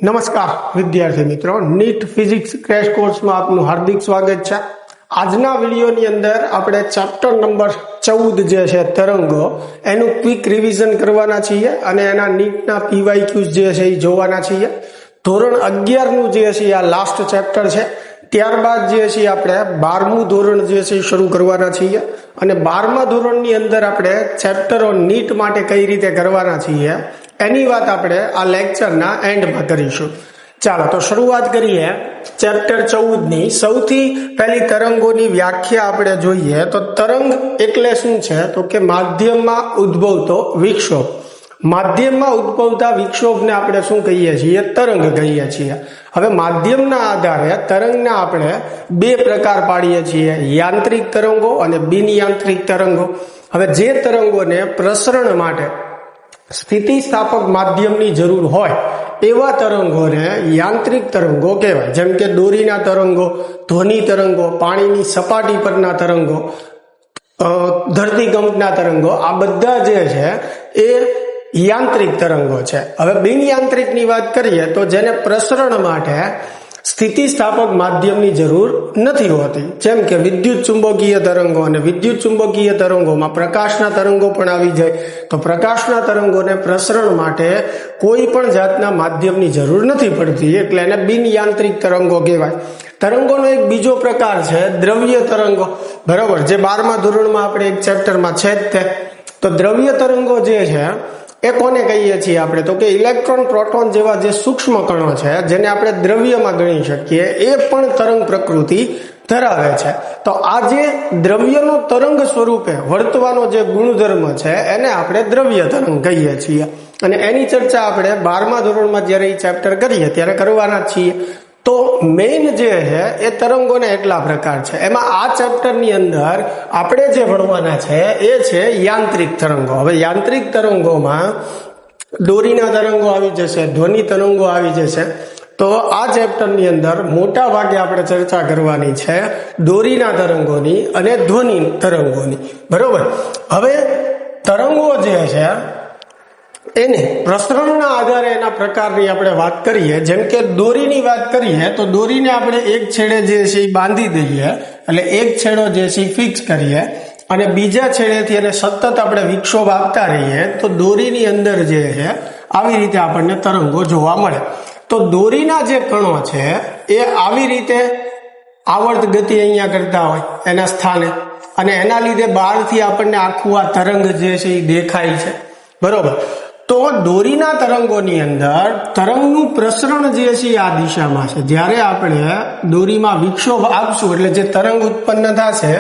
નમસ્કાર વિદ્યાર્થી મિત્રો, નીટ ફિઝિક્સ ક્રેશ કોર્સમાં આપનું હાર્દિક સ્વાગત છે। આજના વિડીયોની અંદર આપણે ચેપ્ટર નંબર 14 જે છે તરંગો એનું ક્વિક રિવિઝન કરવાના છીએ અને એના નીટના પીવાયક્યુઝ જે છે એ જોવાના છીએ। ધોરણ 11 નું જે છે આ લાસ્ટ ચેપ્ટર છે। ત્યારબાદ જે છે આપણે 12મું ધોરણ જે છે શરૂ કરવાના છીએ અને 12મા ધોરણની અંદર આપણે ચેપ્ટરો નીટ માટે કઈ રીતે કરવાના છીએ એની વાત આપણે આ લેક્ચરના એન્ડમાં કરીશું। ચાલો તો શરૂઆત કરીએ ચેપ્ટર 14 ની। સૌથી પહેલી તરંગોની વ્યાખ્યા આપણે જોઈએ તો તરંગ એટલે શું છે તો કે માધ્યમમાં ઉદ્ભવતો વિક્ષોભ। માધ્યમમાં ઉદ્ભવતા વિક્ષોભને આપણે શું કહીએ છીએ? તરંગ કહીએ છીએ। હવે માધ્યમના આધારે તરંગને આપણે બે પ્રકાર પાડીએ છીએ, યાંત્રિક તરંગો અને બિન યાંત્રિક તરંગો। હવે જે તરંગોને પ્રસરણ માટે સ્થિતિસ્થાપક માધ્યમની જરૂર હોય એવા તરંગોને યાંત્રિક તરંગો કહેવાય, જેમ કે દોરીના તરંગો, ધ્વનિ તરંગો, પાણીની સપાટી પરના તરંગો, ધરતીકંપના તરંગો, આ બધા જે છે એ યાંત્રિક તરંગો છે। હવે બિન યાંત્રિકની વાત કરીએ તો જેને પ્રસરણ માટે સ્થિતિસ્થાપક માધ્યમની જરૂર નથી હોતી, જેમ કે વિદ્યુત ચુંબકીય તરંગો। અને વિદ્યુત ચુંબકીય તરંગોમાં પ્રકાશના તરંગો પણ આવી જાય, તો પ્રકાશના તરંગોને પ્રસરણ માટે કોઈ પણ જાતના માધ્યમની જરૂર નથી પડતી, એટલે એને બિન યાંત્રિક તરંગો કહેવાય। તરંગોનો એક બીજો પ્રકાર છે દ્રવ્ય તરંગો, બરાબર, જે 12મા ધોરણમાં આપણે એક ચેપ્ટરમાં છે જ તે। તો દ્રવ્ય તરંગો જે છે એ કોને કહીએ છીએ આપણે? તો કે ઇલેક્ટ્રોન, પ્રોટોન જેવા જે સૂક્ષ્મ કણો છે જેને આપણે દ્રવ્યમાં ગણી શકીએ, એ પણ તરંગ પ્રકૃતિ ધરાવે છે। તો આ જે દ્રવ્યનો તરંગ સ્વરૂપે વર્તવાનો જે ગુણધર્મ છે એને આપણે દ્રવ્ય તરંગ કહીએ છીએ અને એની ચર્ચા આપણે 12મા ધોરણમાં જ્યારે એ ચેપ્ટર કરીએ ત્યારે કરવાના છીએ। તો મેઇન જે છે એ તરંગોને એટલા પ્રકાર છે। એમાં આ ચેપ્ટરની અંદર આપણે જે ભણવાના છે એ છે યાંત્રિક તરંગો। હવે યાંત્રિક તરંગોમાં દોરીના તરંગો આવી જશે, ધ્વનિ તરંગો આવી જશે। તો આ ચેપ્ટરની અંદર મોટા ભાગે આપણે ચર્ચા કરવાની છે દોરીના તરંગોની અને ધ્વનિ તરંગોની, બરોબર। હવે તરંગો જે છે એને પ્રસરણના આધારે એના પ્રકારની આપણે વાત કરીએ। જેમ કે દોરીની વાત કરીએ તો દોરીને આપણે એક છેડે જે છે એ બાંધી દઈએ, એટલે એક છેડો જે છે એ ફિક્સ કરીએ અને બીજા છેડેથી એને સતત આપણે વિક્ષોભ આપતા રહીએ તો દોરીની અંદર જે છે આવી રીતે આપણને તરંગો જોવા મળે। તો દોરીના જે કણો છે એ આવી રીતે આવર્ત ગતિ અહીંયા કરતા હોય એના સ્થાને, અને એના લીધે બહારથી આપણને આખું આ તરંગ જે છે એ દેખાય છે, બરોબર। તો દોરીના તરંગોની અંદર તરંગનું પ્રસરણ જે છે આ દિશામાં છે। જ્યારે આપણે દોરીમાં વિક્ષોભ આપશું એટલે જે તરંગ ઉત્પન્ન થશે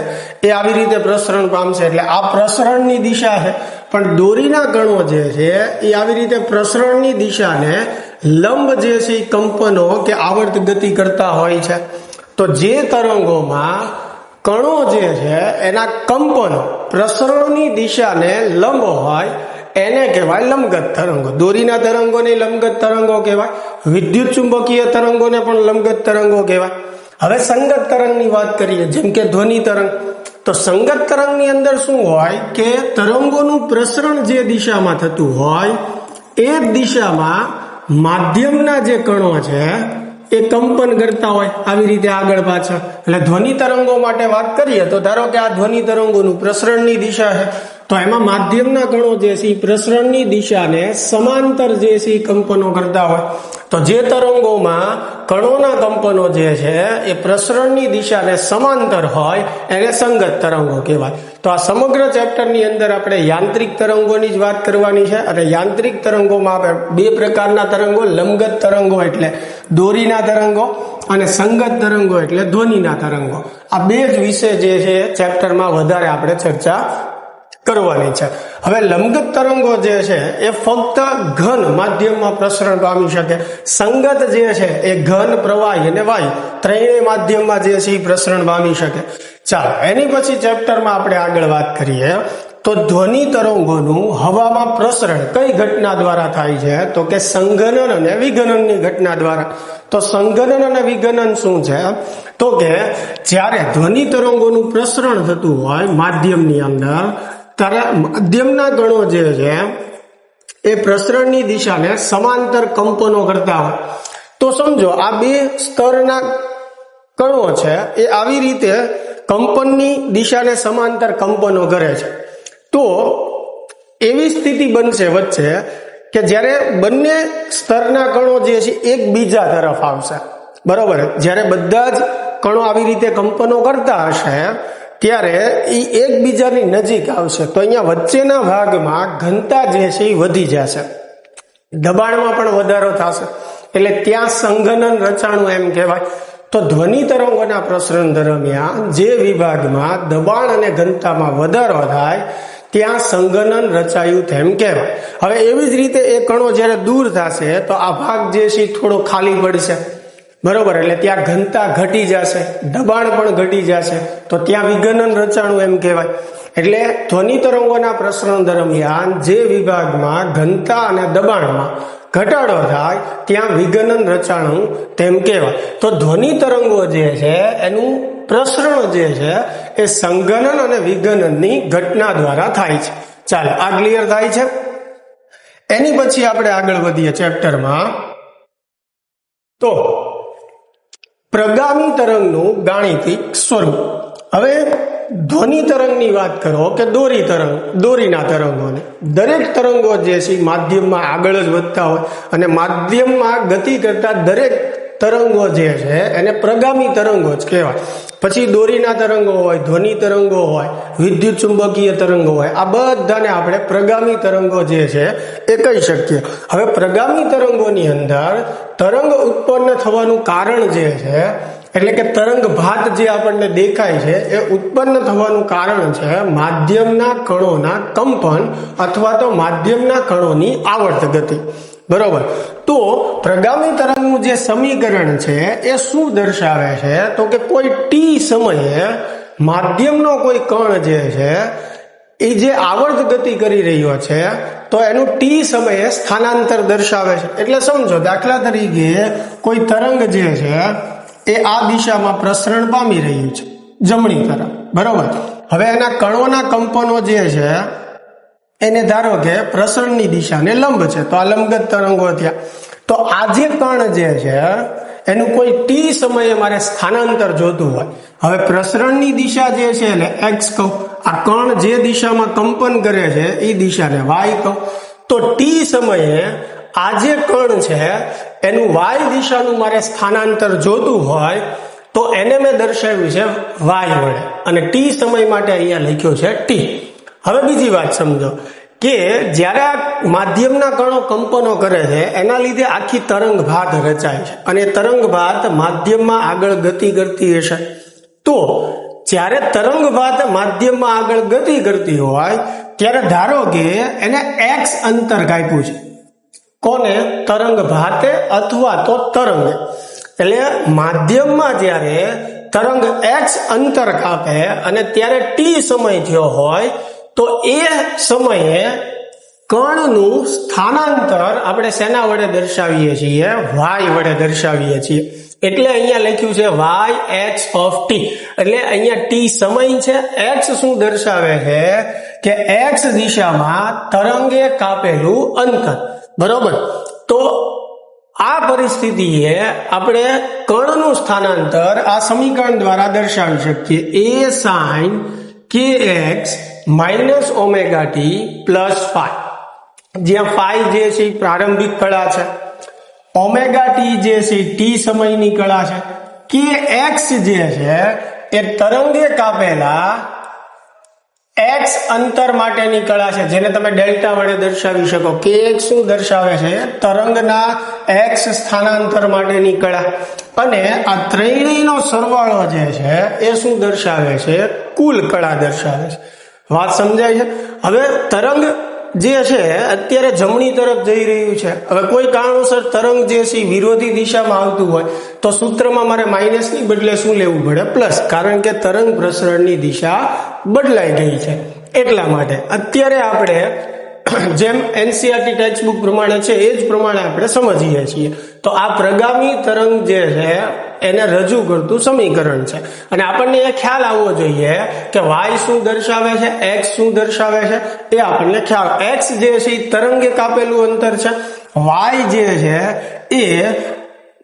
એ આવી રીતે પ્રસરણ પામશે, એટલે આ પ્રસરણની દિશા છે। પણ દોરીના કણો જે છે એ આવી રીતે પ્રસરણની દિશાને લંબ જે છે એ કંપનો કે આવર્ત ગતિ કરતા હોય છે। તો જે તરંગોમાં કણો જે છે એના કંપનો પ્રસરણની દિશાને લંબ હોય એને કહેવાય લંબગત તરંગો। દોરીના તરંગોને લંબગત તરંગો કહેવાય, વિદ્યુત ચુંબકીય તરંગોને પણ લંબગત તરંગો કહેવાય। હવે સંગત તરંગની વાત કરીએ, જેમ કે ધ્વનિ તરંગ। તો સંગત તરંગની અંદર શું હોય કે તરંગોનું પ્રસરણ જે દિશામાં થતું હોય એ દિશામાં માધ્યમના જે કણો છે એ કંપન કરતા હોય આવી રીતે આગળ પાછળ। એટલે ધ્વનિ તરંગો માટે વાત કરીએ તો ધારો કે આ ધ્વનિ તરંગોનું પ્રસરણની દિશા છે, તો એમાં માધ્યમના કણો જે છે પ્રસરણની દિશાને સમાંતર જે છે કંપનો કરતા હોય। તો જે તરંગોમાં કણોના કંપનો જે છે એ પ્રસરણની દિશાને સમાંતર હોય એને સંગત તરંગો કહેવાય। તો આ સમગ્ર ચેપ્ટરની અંદર આપણે યાંત્રિક તરંગોની જ વાત કરવાની છે અને યાંત્રિક તરંગોમાં આપણે બે પ્રકારના તરંગો, લંબગત તરંગો એટલે દોરીના તરંગો અને સંગત તરંગો એટલે ધ્વનિના તરંગો, આ બે જ વિશે જે છે ચેપ્ટરમાં વધારે આપણે ચર્ચા કરવાની છે। હવે લંબગત તરંગો જે છે એ ફક્ત ઘન માધ્યમમાં પ્રસરણ પામી શકે, સંગત જે છે એ ઘન, પ્રવાહી અને વાયુ ત્રણેય માધ્યમમાં જે છે એ પ્રસરણ પામી શકે। ચાલો એની પછી ચેપ્ટરમાં આપણે આગળ વાત કરીએ તો ધ્વનિ તરંગોનું હવામાં પ્રસરણ કઈ ઘટના દ્વારા થાય છે? તો કે સંઘનન અને વિઘનનની ઘટના દ્વારા। તો સંઘનન અને વિઘનન શું છે? તો કે જ્યારે ધ્વનિ તરંગોનું પ્રસરણ થતું હોય માધ્યમની અંદર, માધ્યમના કણો જે છે એ પ્રસરણની દિશાને સમાંતર કંપનો કરતા હોય। તો સમજો આ બે સ્તરના કણો છે એ આવી રીતે કંપનની દિશાને સમાંતર કંપનો કરે છે. તો એવી સ્થિતિ બનશે વચ્ચે કે જ્યારે બંને સ્તરના કણો જે છે એકબીજા તરફ આવશે, બરોબર. જ્યારે બધા જ કણો આવી રીતે કંપનો કરતા હશે ત્યારે એ એકબીજાની નજીક આવશે તો અહીંયા વચ્ચેના ભાગમાં ઘનતા જે છે એ વધી જશે, દબાણમાં પણ વધારો થશે, એટલે ત્યાં સંઘનન રચાણું એમ કહેવાય. તો ધ્વનિ તરંગોના પ્રસરણ દરમિયાન જે વિભાગમાં દબાણ અને ઘનતામાં વધારો થાય ત્યાં સંઘનન રચાયું તેમ કહેવાય. હવે એવી જ રીતે એ કણો જ્યારે દૂર થશે તો આ ભાગ જે છે થોડો ખાલી પડશે, બરોબર. એટલે ત્યાં ઘનતા ઘટી જશે, દબાણ પણ ઘટી જશે, તો ત્યાં વિઘનન રચાણું એમ કહેવાય. એટલે ધ્વનિ તરંગોના પ્રસરણ દરમિયાન જે વિભાગમાં ઘનતા અને દબાણમાં ઘટાડો થાય ત્યાં વિઘનન રચાણું તેમ કહેવાય. તો ધ્વનિ તરંગો જે છે એનું પ્રસરણ જે છે એ સંઘનન અને વિઘનનની ઘટના દ્વારા થાય છે. ચાલો આ ક્લિયર થાય છે. એની પછી આપણે આગળ વધીએ ચેપ્ટરમાં. તો પ્રગામી તરંગનું ગાણિતિક સ્વરૂપ. હવે ધ્વનિ તરંગની વાત કરો કે દોરીના તરંગોની, દરેક તરંગો જે છે માધ્યમમાં આગળ જ વધતા હોય અને માધ્યમમાં ગતિ કરતા દરેક તરંગો જે છે એને પ્રગામી તરંગો જ કહેવાય. પછી દોરીના તરંગો હોય, ધ્વનિ તરંગો હોય, વિદ્યુત ચુંબકીય તરંગો હોય, આ બધાને આપણે પ્રગામી તરંગો જે છે એ કહી શકીએ. હવે પ્રગામી તરંગોની અંદર તરંગ ઉત્પન્ન થવાનું કારણ જે છે એટલે કે તરંગ ભાત જે આપણને દેખાય છે એ ઉત્પન્ન થવાનું કારણ છે માધ્યમના કણોના કંપન અથવા તો માધ્યમના કણોની આવર્ત ગતિ, બરોબર. તો પ્રગામી તરંગનું જે સમીકરણ છે એ શું દર્શાવે છે તો કે કોઈ ટી સમયે માધ્યમનો કોઈ કણ જે છે એ જે આવર્ત ગતિ કરી રહ્યો છે તો એનું ટી સમયે સ્થાનાંતર દર્શાવે છે. એટલે સમજો દાખલા તરીકે કોઈ તરંગ જે છે એ આ દિશામાં પ્રસરણ પામી રહ્યું છે જમણી તરફ, બરોબર. હવે એના કણોના કંપનો જે છે એને ધારો કે પ્રસરણની દિશાને લંબ છે તો આ લંબગત તરંગો થયા. તો આ જે કણ જે છે એનું કોઈ ટી સમયે મારે સ્થાનાંતર જોતું હોય. હવે પ્રસરણની દિશા જે છે એટલે એક્સ કહું, આ કણ જે દિશામાં કંપન કરે છે એ દિશાને વાય કહું. તો ટી સમયે આ જે કણ છે એનું વાય દિશાનું મારે સ્થાનાંતર જોતું હોય તો એને મેં દર્શાવ્યું છે વાય વડે અને ટી સમય માટે અહીંયા લખ્યો છે ટી. હવે બીજી વાત સમજો કે જ્યારે આ માધ્યમના કણો કંપનો કરે છે એના લીધે આખી તરંગ ભાત રચાય છે અને તરંગ ભાત માધ્યમમાં આગળ ગતિ કરતી હશે. તો જ્યારે તરંગ ભાત માધ્યમમાં આગળ ગતિ કરતી હોય ત્યારે ધારો કે એને એક્સ અંતર કાપ્યું છે. કોને? તરંગ ભાતે અથવા તો તરંગે. એટલે માધ્યમમાં જ્યારે તરંગ એક્સ અંતર કાપે અને ત્યારે ટી સમય થયો હોય તો એ સમયે કણનું સ્થાનાંતર આપણે શેના વડે દર્શાવીએ છીએ? વાય વડે દર્શાવીએ છીએ. એટલે અહીંયા લખ્યું છે વાય એક્સ ઓફ ટી. એટલે અહીંયા ટી સમય છે, એક્સ શું દર્શાવે છે કે એક્સ દિશામાં તરંગે કાપેલું અંતર, બરોબર. તો આ પરિસ્થિતિએ આપણે કણનું સ્થાનાંતર આ સમીકરણ દ્વારા દર્શાવી શકીએ. A sine k x minus omega t plus phi, જ્યાં ફાઈ જે છે એ પ્રારંભિક કળા છે, ઓમેગા ટી જે છે ટી સમયની કળા છે, કે એક્સ જે છે એ તરંગે કાપેલા એક્સ અંતર માટેની કળા છે જેને તમે ડેલ્ટા વડે દર્શાવી શકો. કે એક્સ શું દર્શાવે છે? તરંગના એક્સ સ્થાનાંતર માટેની કળા. અને આ ત્રણેયનો સરવાળો જે છે એ શું દર્શાવે છે? કુલ કળા દર્શાવે છે. વાત સમજાય છે? હવે તરંગ જે છે અત્યારે જમણી તરફ જઈ રહ્યું છે. હવે કોઈ કારણોસર તરંગ જે છે વિરોધી દિશામાં આવતું હોય તો સૂત્રમાં મારે માઇનસની બદલે શું લેવું પડે? પ્લસ, કારણ કે તરંગ પ્રસરણની દિશા બદલાઈ ગઈ છે. એટલા માટે અત્યારે આપણે જેમ એનસીઈઆરટી ટેક્સ્ટ બુક પ્રમાણે છે એ જ પ્રમાણે આપણે સમજીએ છીએ. તો આ પ્રગામી તરંગ જે છે એને રજૂ કરતું સમીકરણ છે અને આપણને એ ખ્યાલ આવવો જોઈએ કે વાય શું દર્શાવે છે, એક્સ શું દર્શાવે છે એ આપણને ખ્યાલ. એક્સ જે છે એ તરંગે કાપેલું અંતર છે, વાય જે છે એ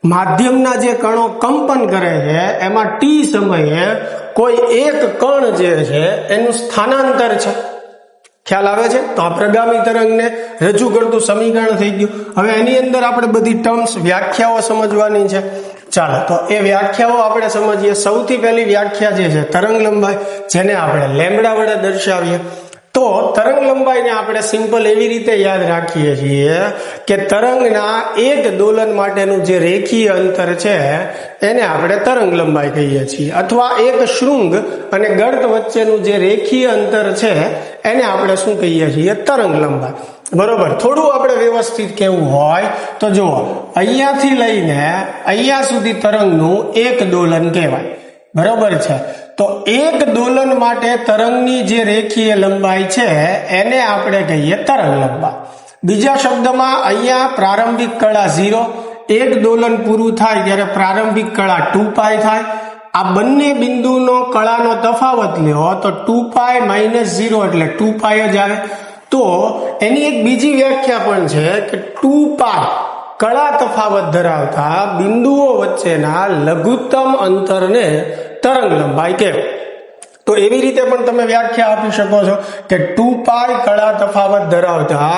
માધ્યમના જે કણો કંપન કરે છે એમાં ટી સમયે કોઈ એક કણ જે છે એનું સ્થાનાંતર છે. ખ્યાલ આવે છે? તો આ પ્રગામી તરંગને રજૂ કરતું સમીકરણ થઈ ગયું. હવે એની અંદર આપણે બધી ટર્મ્સ વ્યાખ્યાઓ સમજવાની છે. ચાલો તો એ વ્યાખ્યાઓ આપણે સમજીએ. સૌથી પહેલી વ્યાખ્યા જે છે તરંગ લંબાઈ, જેને આપણે લેમ્બડા વડે દર્શાવીએ. તો તરંગ લંબાઈને આપણે સિમ્પલ એવી રીતે યાદ રાખીએ છીએ કે તરંગના એક દોલન માટેનું જે રેખીય અંતર છે એને આપણે તરંગ લંબાઈ કહીએ છીએ, અથવા એક શૃંગ અને ગર્ત વચ્ચેનું જે રેખીય અંતર છે એને આપણે શું કહીએ છીએ? તરંગ લંબાઈ. બરોબર. થોડું આપણે વ્યવસ્થિત કેવું હોય તો જુઓ, અહીંયાથી લઈને અહીંયા સુધી તરંગનું એક દોલન કહેવાય. બરોબર છે. તો એક દોલન માટે તરંગની જે રેખીય લંબાઈ છે એને આપણે કહીએ તરંગ લંબાઈ. બીજા શબ્દમાં અહીંયા પ્રારંભિક કળા 0, એક દોલન પૂરું થાય ત્યારે પ્રારંભિક કળા 2π થાય. આ બંને બિંદુનો કળાનો તફાવત લ્યો તો 2π - 0 એટલે 2π જ આવે. તો એની એક બીજી વ્યાખ્યા પણ છે કે 2π કળા તફાવત ધરાવતા બિંદુઓ વચ્ચેના લઘુત્તમ અંતરને તરંગ લંબાઈ કહેવાય. તો એવી રીતે પણ તમે વ્યાખ્યા આપી શકો છો કે 2π કળા તફાવત ધરાવતા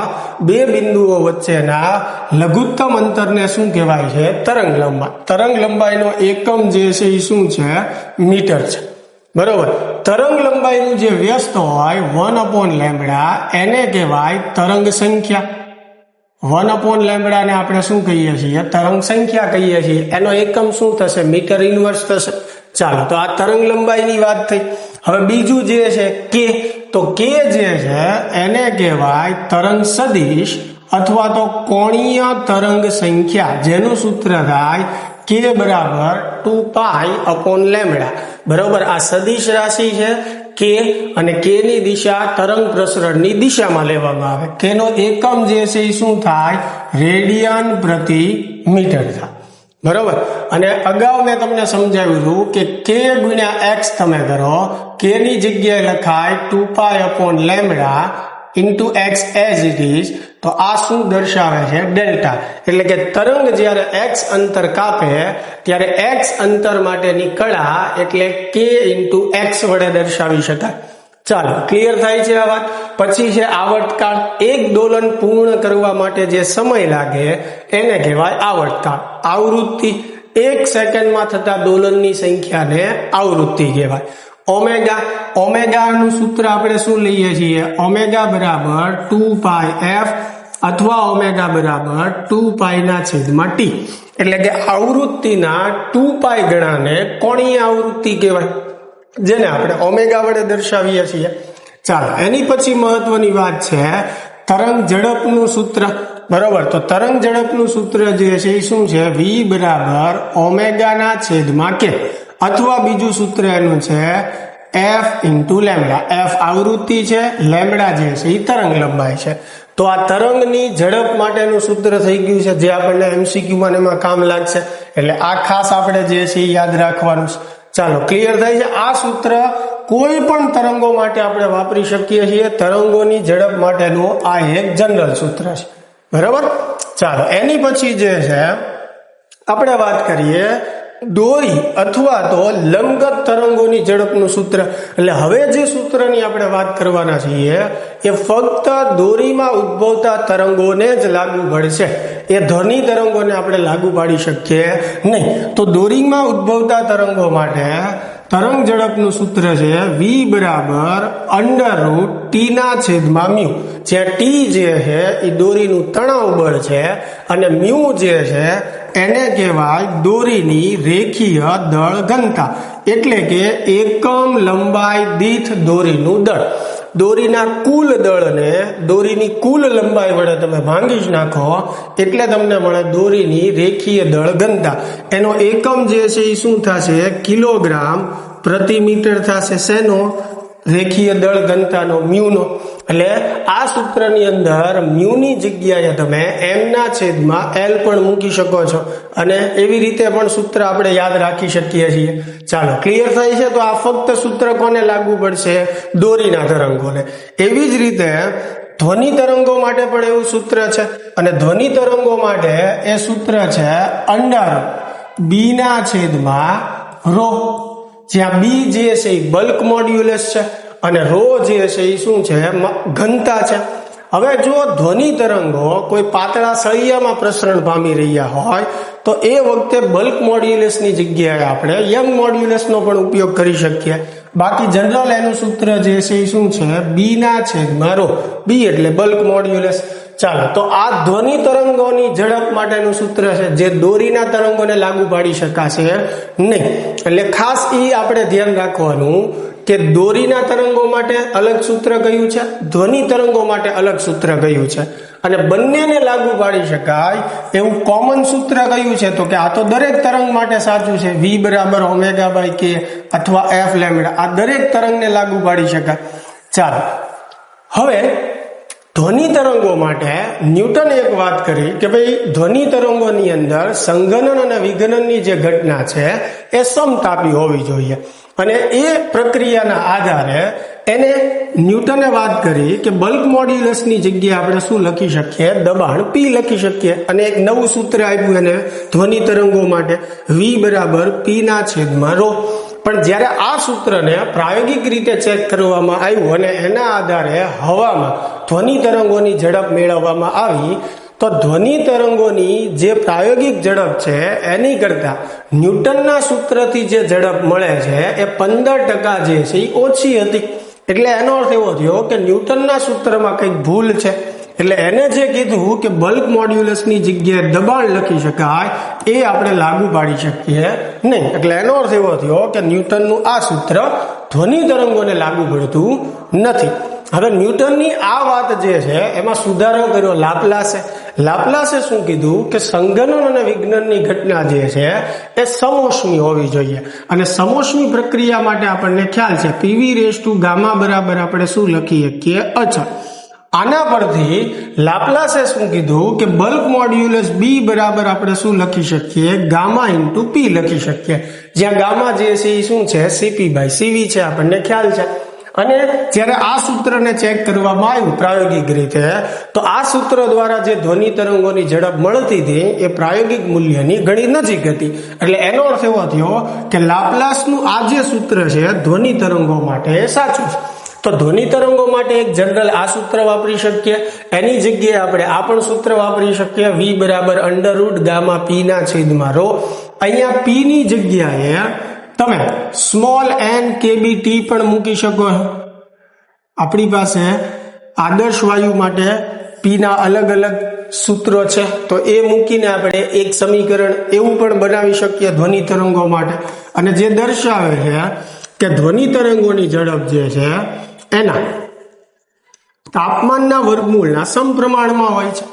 બે બિંદુઓ વચ્ચેના લઘુત્તમ અંતરને શું કહેવાય છે? તરંગ લંબાઈ. તરંગ લંબાઈનો એકમ જે છે એ શું છે? મીટર છે. બરોબર. તરંગ લંબાઈનું જે વ્યસ્ત હોય 1/λ એને કહેવાય તરંગ સંખ્યા. 1/λ ને આપણે શું કહીએ છીએ? તરંગ સંખ્યા કહીએ છીએ. એનો એકમ શું થશે? મીટર ઇન્વર્સ થશે. ચાલો તો આ તરંગ લંબાઈની વાત થઈ. હવે બીજું જે છે કે, તો કે જે છે એને કહેવાય તરંગ સદિશ અથવા તો કોણીય તરંગ સંખ્યા, જેનું સૂત્ર થાય k બરાબર 2π/λ. બરોબર. આ સદિશ રાશિ છે કે, અને k ની દિશા તરંગ પ્રસરણની દિશામાં લેવામાં આવે. k નો એકમ જે છે એ શું થાય? રેડિયન પ્રતિ મીટર થાય. બરોબર. અને અગાઉ મેં તમને સમજાવ્યું હતું કે k × x તમે કરો, k ની જગ્યાએ લખાય 2π/λ × x as it is. તો આ શું દર્શાવે છે? ડેલ્ટા. એટલે કે તરંગ જ્યારે x અંતર કાપે ત્યારે x અંતર માટેની કળા એટલે k × x વડે દર્શાવી શકાય. ચાલો, ક્લિયર થાય છે આ વાત? પછી છે આવર્તકાળ. એક દોલન પૂર્ણ કરવા માટે જે સમય લાગે એને કહેવાય આવર્તકાળ. આવૃત્તિ, 1 સેકન્ડમાં થતા દોલનની સંખ્યાને આવૃત્તિ કહેવાય. ઓમેગાનું સૂત્ર આપણે શું લઈએ છીએ? ઓમેગા બરાબર 2πf અથવા ઓમેગા બરાબર 2π/t. એટલે કે આવૃત્તિના 2π ગણાને કોણીય આવૃત્તિ કહેવાય, જેને આપણે ઓમેગા વડે દર્શાવીએ છીએ. ચાલો, એની પછી મહત્વની વાત છે તરંગ ઝડપનું સૂત્ર. બરોબર. તો તરંગ ઝડપનું સૂત્ર જે છે એ શું છે? v બરાબર ω/k, અથવા બીજું સૂત્ર એનું છે f × λ. f આવૃત્તિ છે, લેમ્બડા જે છે એ તરંગ લંબાઈ છે. તો આ તરંગની ઝડપ માટેનું સૂત્ર થઈ ગયું છે, જે આપણને MCQ માં એમાં કામ લાગશે. એટલે આ ખાસ આપણે જે છે એ યાદ રાખવાનું છે. ચાલો, ક્લિયર થાય છે? આ સૂત્ર કોઈ પણ તરંગો માટે આપણે વાપરી શકીએ છીએ. તરંગોની ઝડપ માટેનું આ એક જનરલ સૂત્ર છે. બરાબર. ચાલો, એની પછી જે છે આપણે વાત કરીએ દોરી અથવા તો લંબગત તરંગોની ઝડપનું સૂત્ર. એટલે હવે જે સૂત્રની આપણે વાત કરવાના છીએ એ ફક્ત દોરીમાં ઉદ્ભવતા તરંગોને જ લાગુ પડશે. એ ધ્વનિ તરંગોને આપણે લાગુ પાડી શકીએ નહીં. તો દોરીમાં ઉદ્ભવતા તરંગો માટે તરંગ ઝડપનું સૂત્ર છે v બરાબર √T/μ. જ્યાં T જે છે એ દોરીનું તણાવ બળ છે અને મ્યુ જે છે એને કહેવાય દોરીની રેખીય દળ ઘનતા. એટલે કે એકમ લંબાઈ દીઠ દોરીનું દળ. દોરીના કુલ દળને દોરીની કુલ લંબાઈ વડે તમે ભાંગી જ નાખો એટલે તમને મળે દોરીની રેખીય દળ ઘનતા. એનો એકમ જે છે એ શું થશે? કિલોગ્રામ પ્રતિ મીટર થશે. શેનો? રેખીય દળ ઘનતાનો, મ્યુનો. એટલે આ સૂત્રની અંદર મ્યુની જગ્યાએ તમે m/l પણ મૂકી શકો છો, અને એવી રીતે પણ સૂત્ર આપણે યાદ રાખી શકીએ છીએ. ચાલો, ક્લિયર થાય છે? તો આ ફક્ત સૂત્ર કોને લાગુ પડશે? દોરીના તરંગોને. એવી જ રીતે ધ્વનિ તરંગો માટે પણ એવું સૂત્ર છે અને ધ્વનિ તરંગો માટે એ સૂત્ર છે અંડર બી ના છેદમાં રો, જ્યાં બી જે છે એ બલ્ક મોડ્યુલસ છે અને રો જે છે એ શું છે, ઘનતા છે. હવે જો ધ્વનિ તરંગો કોઈ પાતળા સળિયામાં પ્રસરણ પામી રહ્યા હોય તો એ વખતે બલ્ક મોડ્યુલસની જગ્યાએ આપણે યંગ મોડ્યુલસનો પણ ઉપયોગ કરી શકીએ. બાકી જનરલ એનું સૂત્ર જે છે એ શું છે, બી ના છેદમાં રો, બી એટલે બલ્ક મોડ્યુલસ. ચાલો, તો આ ધ્વનિ તરંગોની ઝડપ માટેનું સૂત્ર છે જે દોરીના તરંગોને લાગુ પાડી શકાશે નહીં. એટલે ખાસ એ આપણે ધ્યાન રાખવાનું કે દોરીના તરંગો માટે અલગ સૂત્ર કયું છે, ધ્વનિ તરંગો માટે અલગ સૂત્ર કયું છે, અને બંનેને લાગુ પાડી શકાય એવું કોમન સૂત્ર કયું છે, તો કે આ તો દરેક તરંગ માટે સાચું છે, V બરાબર ઓમેગા બાય કે અથવા F લેમ્ડા, આ દરેક તરંગને લાગુ પાડી શકાય. ચાલો, હવે ધ્વનિ તરંગો માટે ન્યૂટન એક વાત કરી કે ભાઈ ધ્વનિ તરંગોની અંદર સંઘનન અને વિઘનનની જે ઘટના છે એ સમતાપી હોવી જોઈએ, અને એ પ્રક્રિયાના આધારે એને ન્યૂટને વાત કરી કે બલ્ક મોડ્યુલસની જગ્યાએ આપણે શું લખી શકીએ, દબાણ P લખી શકીએ, અને એક નવું સૂત્ર આપ્યું એને ધ્વનિ તરંગો માટે, V બરાબર P ના છેદમાં રો. પણ જ્યારે આ સૂત્રને પ્રાયોગિક રીતે ચેક કરવામાં આવ્યું અને એના આધારે હવામાં ધ્વનિ તરંગોની ઝડપ મેળવવામાં આવી, તો ધ્વનિ તરંગોની જે પ્રાયોગિક ઝડપ છે એની કરતા ન્યૂટનના સૂત્રથી જે ઝડપ મળે છે એ 15% જે છે એ ઓછી હતી. એટલે એનો અર્થ એવો થયો કે ન્યૂટનના સૂત્રમાં કંઈક ભૂલ છે. એટલે એને જે કીધું કે બલ્ક મોડ્યુલસની જગ્યાએ દબાણ લખી શકાય એ આપણે લાગુ પાડી શકીએ નહીં. એટલે એનો અર્થ એવો થયો કે ન્યૂટનનું આ સૂત્ર ધ્વનિ તરંગોને લાગુ પડતું નથી. હવે ન્યૂટનની આ વાત જે છે એમાં સુધારો કર્યો લાપ્લાસે. લાપ્લાસે શું કીધું કે સંઘનન અને વિઘનનની ઘટના જે છે એ સમોષ્મી હોવી જોઈએ, અને સમોષ્મી પ્રક્રિયા માટે આપણને ખ્યાલ છે PV⁻γ બરાબર આપણે શું લખી શકીએ, અચળ. આના પરથી લાપ્લાસે શું કીધું કે બલ્ક મોડ્યુલસ બી બરાબર આપણે શું લખી શકીએ, ગામા ઇન્ટુ પી લખી શકીએ, જ્યાં ગામા જે છે એ શું છે, CP/CV છે, આપણને ખ્યાલ છે. અને જ્યારે આ સૂત્રને ચેક કરવામાં આવ્યું પ્રાયોગિક રીતે, તો આ સૂત્ર દ્વારા જે ધ્વનિ તરંગોની ઝડપ મળતી હતી એ પ્રાયોગિક મૂલ્યની ઘણી નજીક હતી. એટલે એનો અર્થ એવો થયો કે લાપ્લાસનું આ જે સૂત્ર છે ધ્વનિ તરંગો માટે સાચું છે. તો ધ્વનિ તરંગો માટે એક જનરલ આ સૂત્ર વાપરી શકીએ, એની જગ્યાએ આપણે આ પણ સૂત્ર વાપરી શકીએ, V બરાબર √γ P ના છેદમાં રો. અહીંયા P ની જગ્યાએ તમે સ્મોલ n kBT પણ મૂકી શકો. આપણી પાસે આદર્શ વાયુ માટે P ના અલગ અલગ સૂત્રો છે, તો એ મૂકીને આપણે એક સમીકરણ એવું પણ બનાવી શકીએ ધ્વનિ તરંગો માટે, અને જે દર્શાવે છે કે ધ્વનિ તરંગોની ઝડપ જે છે એના તાપમાનના વર્ગમૂળના સમપ્રમાણમાં હોય છે.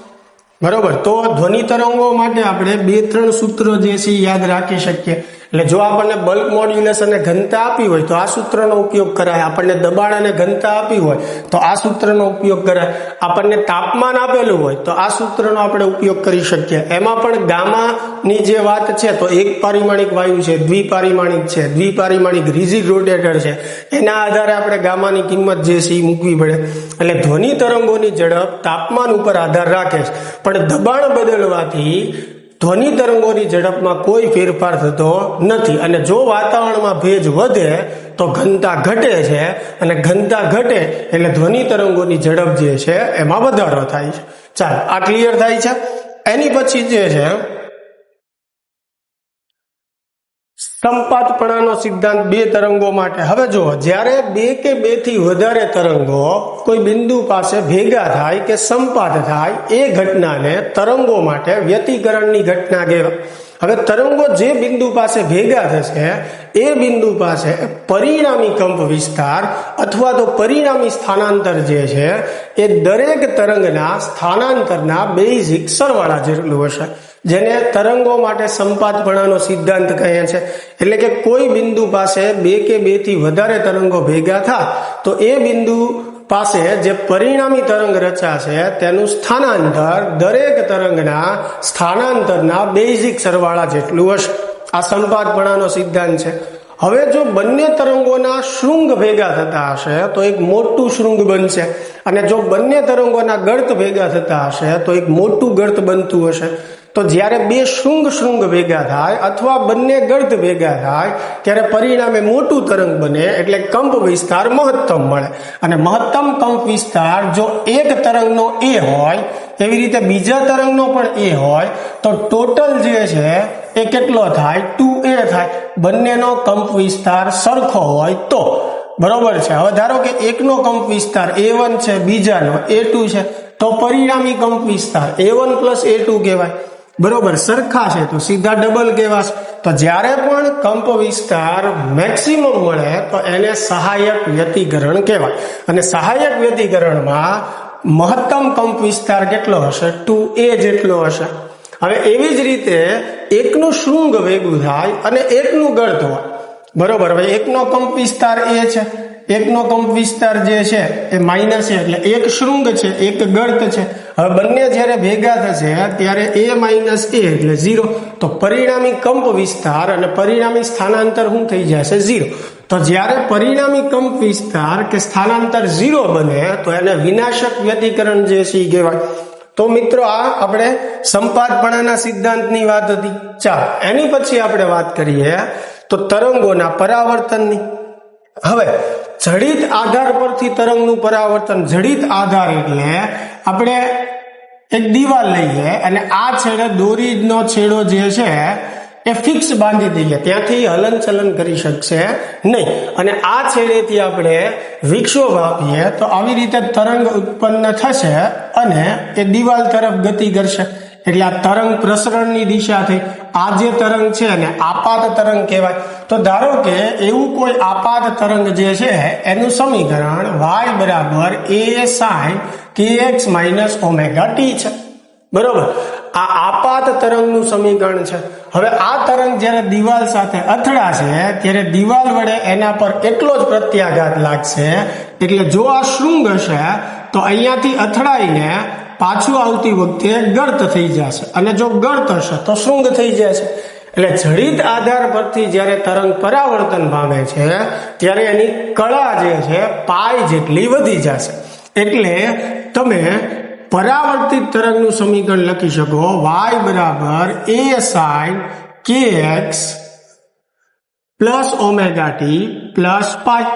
બરોબર, તો ધ્વનિ તરંગો માટે આપણે 2-3 સૂત્રો જે છે યાદ રાખી શકીએ. એટલે જો આપણને બલ્ક મોડ્યુલસ અને ઘનતા આપી હોય તો આ સૂત્રનો ઉપયોગ કરાય, આપણને દબાણ અને ઘનતા આપી હોય તો આ સૂત્રનો ઉપયોગ કરાય, આપણને તાપમાન આપેલું હોય તો આ સૂત્રનો આપણે ઉપયોગ કરી શકીએ. એમાં પણ ગામાની જે વાત છે તો એક પારિમાણિક વાયુ છે, દ્વિપારિમાણિક છે, દ્વિપારિમાણિક રિજિડ રોટેટર છે, એના આધારે આપણે ગામાની કિંમત જે છે એ મૂકવી પડે. એટલે ધ્વનિ તરંગોની ઝડપ તાપમાન ઉપર આધાર રાખે છે, પણ દબાણ બદલવાથી ધ્વનિ તરંગોની ઝડપમાં કોઈ ફેરફાર થતો નથી. અને જો વાતાવરણમાં ભેજ વધે તો ઘનતા ઘટે છે, અને ઘનતા ઘટે એટલે ધ્વનિ તરંગોની ઝડપ જે છે એમાં વધારો થાય છે. ચાલો, આ ક્લિયર થાય છે. એની પછી જે છે સંપાતપણાનો સિદ્ધાંત બે તરંગો માટે. હવે જો જ્યારે 2 કે 2 થી વધારે તરંગો કોઈ બિંદુ પાસે ભેગા થાય કે સંપાત થાય એ ઘટનાને તરંગો માટે વ્યતિકરણની ઘટના કહેવાય. હવે તરંગો જે બિંદુ પાસે ભેગા થશે એ બિંદુ પાસે પરિણામી કંપ વિસ્તાર અથવા તો પરિણામી સ્થાનાંતર જે છે એ દરેક તરંગના સ્થાનાંતરના બેઝિક સરવાળા જેટલું હશે, જેને તરંગો માટે સંપાતપણાનો સિદ્ધાંત કહે છે. એટલે કે કોઈ બિંદુ પાસે 2 કે 2 થી વધારે તરંગો ભેગા થાય તો એ બિંદુ પાસે જે પરિણામી તરંગ રચાશે તેનું સ્થાનાંતર દરેક તરંગના સ્થાનાંતરના બેઝિક સરવાળા જેટલું હશે. આ સંપાતપણાનો સિદ્ધાંત છે. હવે જો બંને તરંગોના શૃંગ ભેગા થતા હશે તો એક મોટું શૃંગ બનશે, અને જો બંને તરંગોના ગર્ત ભેગા થતા હશે તો એક મોટું ગર્ત બનતું હશે. તો જ્યારે બે શૃંગ ભેગા થાય અથવા બંને ગર્ત ભેગા થાય ત્યારે પરિણામે મોટું તરંગ બને, એટલે કંપ વિસ્તાર મહત્તમ મળે. અને મહત્તમ કંપ વિસ્તાર જો એક તરંગનો એ હોય એવી રીતે બીજા તરંગનો પણ એ હોય તો ટોટલ જે છે એ કેટલો થાય? 2a થાય. બંનેનો કંપ વિસ્તાર સરખો હોય તો. બરોબર છે. હવે ધારો કે એકનો કંપ વિસ્તાર a1 છે, બીજાનો a2 છે, તો પરિણામી કંપ વિસ્તાર a1 પ્લસ a2 કહેવાય. બરોબર, સરખા છે તો સીધા ડબલ કહેવાશે. તો જ્યારે પણ કંપ વિસ્તાર મેક્સિમમ મળે તો એને સહાયક વ્યતિકરણ કહેવાય. અને સહાયક વ્યતિકરણમાં મહત્તમ કંપ વિસ્તાર કેટલો હશે? 2a જેટલો હશે. હવે એવી જ રીતે એકનું શૃંગ ભેગું થાય અને એકનું ગર્ત હોય. બરોબર, હવે એકનો કંપ વિસ્તાર a છે, એકનો કંપ વિસ્તાર જે છે એ માઇનસ છે, એટલે એક શૃંગ છે એક ગર્ત છે. હવે બંને જ્યારે ભેગા થશે ત્યારે a માઇનસ a એટલે 0. તો પરિણામી કંપ વિસ્તાર અને પરિણામી સ્થાનાંતર શું થઈ જશે? 0. તો જ્યારે પરિણામી કંપ વિસ્તાર કે સ્થાનાંતર 0 બને તો એને વિનાશક વ્યતિકરણ જે છે એ કહેવાય. તો મિત્રો આ આપણે સંપાતપણાના સિદ્ધાંતની વાત હતી. ચાલો એની પછી આપણે વાત કરીએ તો તરંગોના પરાવર્તનની. હવે જડિત આધાર પરથી તરંગનું પરાવર્તન. જડિત આધાર એટલે આપણે એક દિવાલ લઈએ અને આ છેડે દોરીનો છેડો જે છે એ ફિક્સ બાંધી દઈએ, ત્યાંથી હલન ચલન કરી શકશે નહીં. અને આ છેડેથી આપણે વિક્ષોભ આપીએ તો આવી રીતે તરંગ ઉત્પન્ન થશે અને એ દિવાલ તરફ ગતિ કરશે. એટલે આ તરંગ પ્રસરણની દિશા થઈ. આ જે તરંગ છે ને આપાત તરંગ કહેવાય. તો ધારો કે એવું કોઈ આપાત તરંગ જે છે એનું સમીકરણ y બરાબર a sin kx minus omega t છે. બરોબર, આ આપાત તરંગનું સમીકરણ છે. હવે આ તરંગ જ્યારે દિવાલ સાથે અથડાશે ત્યારે દિવાલ વડે એના પર એટલો જ પ્રત્યાઘાત લાગશે, એટલે જો આ શૃંગ હશે તો અહીંયાથી અથડાઈને પાછું આવતી વખતે ગર્ત થઈ જશે, અને જો ગર્ત હશે તો શૃંગ થઈ જશે. એટલે જડિત આધાર પરથી જ્યારે તરંગ પરાવર્તન પામે છે ત્યારે એની કળા જે છે પાઈ જેટલી વધી જશે. એટલે તમે પરાવર્તિત તરંગનું સમીકરણ લખી શકો y બરાબર a sin kx plus omega t plus pi.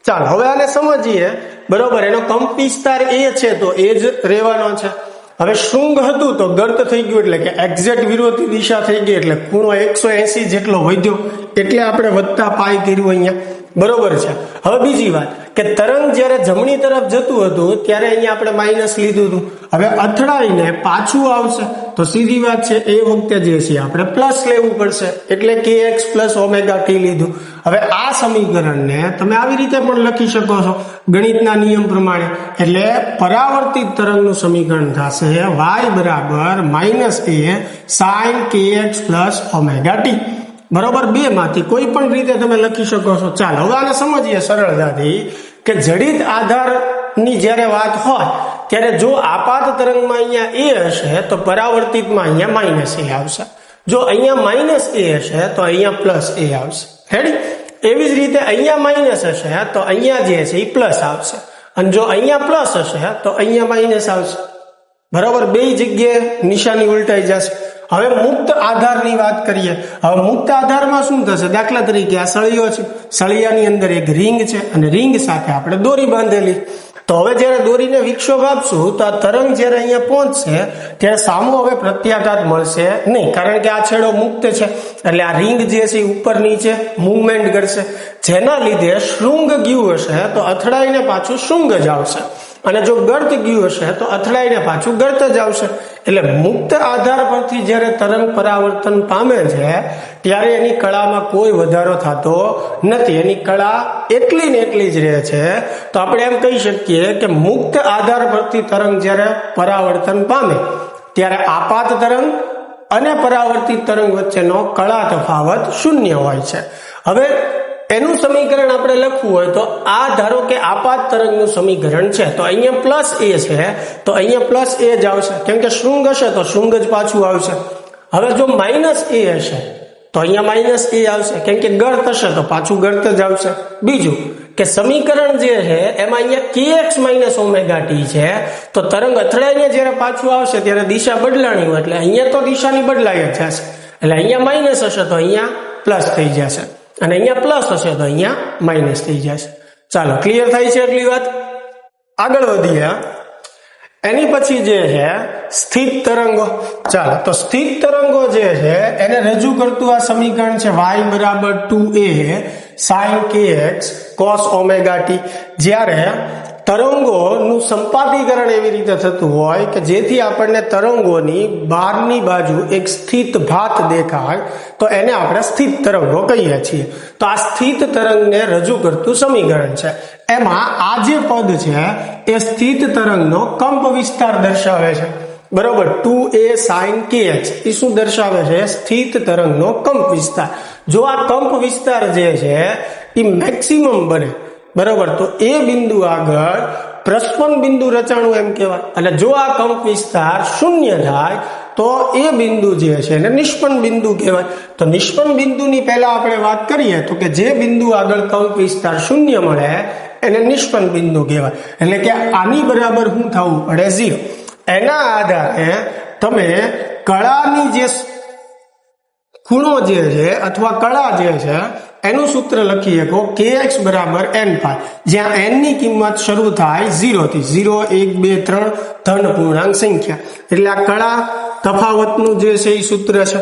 ચાલો હવે આને સમજીએ. બરોબર, એનો કંપ વિસ્તાર a છે તો એ જ રહેવાનો છે. હવે શૃંગ હતું તો ગર્ત થઈ ગયું, એટલે કે એક્ઝેક્ટ વિરોધી દિશા થઈ ગઈ, એટલે ખૂણો 180 જેટલો વધ્યો, એટલે આપણે વત્તા પાઈ કર્યું અહીંયા. બરોબર છે. હવે બીજી વાત કે તરંગ જ્યારે જમણી તરફ જતું હતું ત્યારે અહીંયા આપણે માઇનસ લીધું હતું. હવે અથડાઈને પાછું આવશે તો સીધી વાત છે એ વખતે જે છે આપણે પ્લસ લેવું પડશે, એટલે kx પ્લસ ઓમેગા ટી લીધું. હવે આ સમીકરણને તમે આવી રીતે પણ લખી શકો છો ગણિતના નિયમ પ્રમાણે. એટલે પરાવર્તિત તરંગનું સમીકરણ થશે y બરાબર minus a sin kx plus omega T. બરોબર, બે માંથી કોઈ પણ રીતે તમે લખી શકો છો. ચાલો હવે આને સમજીએ સરળતાથી કે જડિત આધારની જ્યારે વાત હોય ત્યારે જો આપાત તરંગમાં અહીંયા a હશે તો પરાવર્તિતમાં અહીંયા માઇનસ a આવશે. જો અહીંયા માઇનસ a હશે તો અહીંયા પ્લસ a આવશે. રેડી? એવી જ રીતે અહીંયા માઇનસ હશે તો અહીંયા જે છે એ પ્લસ આવશે, અને જો અહીંયા પ્લસ હશે તો અહીંયા માઇનસ આવશે. બરોબર, બે જગ્યાએ નિશાની ઉલટાઈ જશે. હવે મુક્ત આધારની વાત કરીએ. હવે મુક્ત આધારમાં શું થશે? દાખલા તરીકે આ સળિયો છે, સળિયાની અંદર એક રિંગ છે અને રિંગ સાથે આપણે દોરી બાંધેલી. તો હવે જ્યારે દોરીને વિક્ષોભ આપશું તો આ તરંગ જ્યારે અહીંયા પહોંચશે ત્યારે સામો હવે પ્રત્યાઘાત મળશે નહીં, કારણ કે આ છેડો મુક્ત છે. એટલે આ રિંગ જે છે ઉપર નીચે મુવમેન્ટ કરશે, જેના લીધે શૃંગ ગયું હશે તો અથડાઈને પાછું શૃંગ જ આવશે, અને જો ગર્ત ગયું હશે તો અથડાઈને પાછું ગર્ત જ આવશે. એટલે મુક્ત આધાર પરથી જ્યારે તરંગ પરાવર્તન પામે છે ત્યારે એની કળામાં કોઈ વધારો થતો નથી, એની કળા એટલી ને એટલી જ રહે છે. તો આપણે એમ કહી શકીએ કે મુક્ત આધાર પરથી તરંગ જ્યારે પરાવર્તન પામે ત્યારે આપાત તરંગ અને પરાવર્તિત તરંગ વચ્ચેનો કળા તફાવત શૂન્ય હોય છે. હવે એનું સમીકરણ આપણે લખવું હોય તો આ ધારો કે આપાત તરંગનું સમીકરણ છે તો અહીંયા પ્લસ a છે તો અહીંયા પ્લસ a જ આવશે, કેમ કે શૃંગ હશે તો શૃંગ જ પાછું આવશે. હવે જો માઇનસ a હશે તો અહીંયા માઇનસ એ આવશે, કેમ કે ગળ થશે તો પાછું ગળત જ આવશે. બીજું કે સમીકરણ જે છે એમાં અહીંયા kx માઇનસ ઓમેગા ટી છે, તો તરંગ અથડાઈને જયારે પાછું આવશે ત્યારે દિશા બદલાણી હોય એટલે અહીંયા તો દિશાની બદલાઈ જ જશે, એટલે અહીંયા માઇનસ હશે તો અહીંયા પ્લસ થઈ જશે, અને અહીંયા પ્લસ હશે તો અહીંયા માઇનસ થઈ જશે. ચાલો, ક્લિયર થાય છે એટલી વાત? આગળ વધીએ. એની પછી જે છે સ્થિત તરંગો. ચાલો, તો સ્થિત તરંગો જે છે એને રજૂ કરતું આ સમીકરણ છે y બરાબર 2a sin kx cos omega T. જ્યારે તરંગોનું સંપાતીકરણ એવી રીતે થતું હોય કે જેથી આપણને તરંગોની બહારની બાજુ એક સ્થિત ભાત દેખાય તો એને આપણે સ્થિત તરંગો કહીએ છીએ. તો આ સ્થિત તરંગને રજૂ કરતું સમીકરણ છે. એમાં આ જે પદ છે એ સ્થિત તરંગનો કંપ વિસ્તાર દર્શાવે છે. બરોબર, 2a sin kx એ શું દર્શાવે છે? સ્થિત તરંગનો કંપ વિસ્તાર. જો આ કંપ વિસ્તાર જે છે એ મેક્સિમમ બને, બરોબર, તો એ બિંદુ આગળ પ્રસ્પન બિંદુ રચાણું એમ કહેવાય. અને જો આ કંપ વિસ્તાર શૂન્ય થાય તો એ બિંદુ જે છે એને નિષ્પન્ન બિંદુ કહેવાય. તો નિષ્પન્ન બિંદુની પહેલા આપણે વાત કરીએ તો કે જે બિંદુ આગળ કંપ વિસ્તાર શૂન્ય મળે એને નિષ્પન્ન બિંદુ કહેવાય. એટલે કે આની બરાબર શું થવું પડે? 0. એના આધારે તમે કળાની જે ખૂણો જે છે અથવા કળા જે છે એનું સૂત્ર લખી શકો kx બરાબર n પાઈ, જ્યાં n ની કિંમત શરૂ થાય 0 થી. 0, 1, 2, 3 ધન પૂર્ણાંક સંખ્યા, એટલે આ કળા તફાવતનું જે છે એ સૂત્ર છે.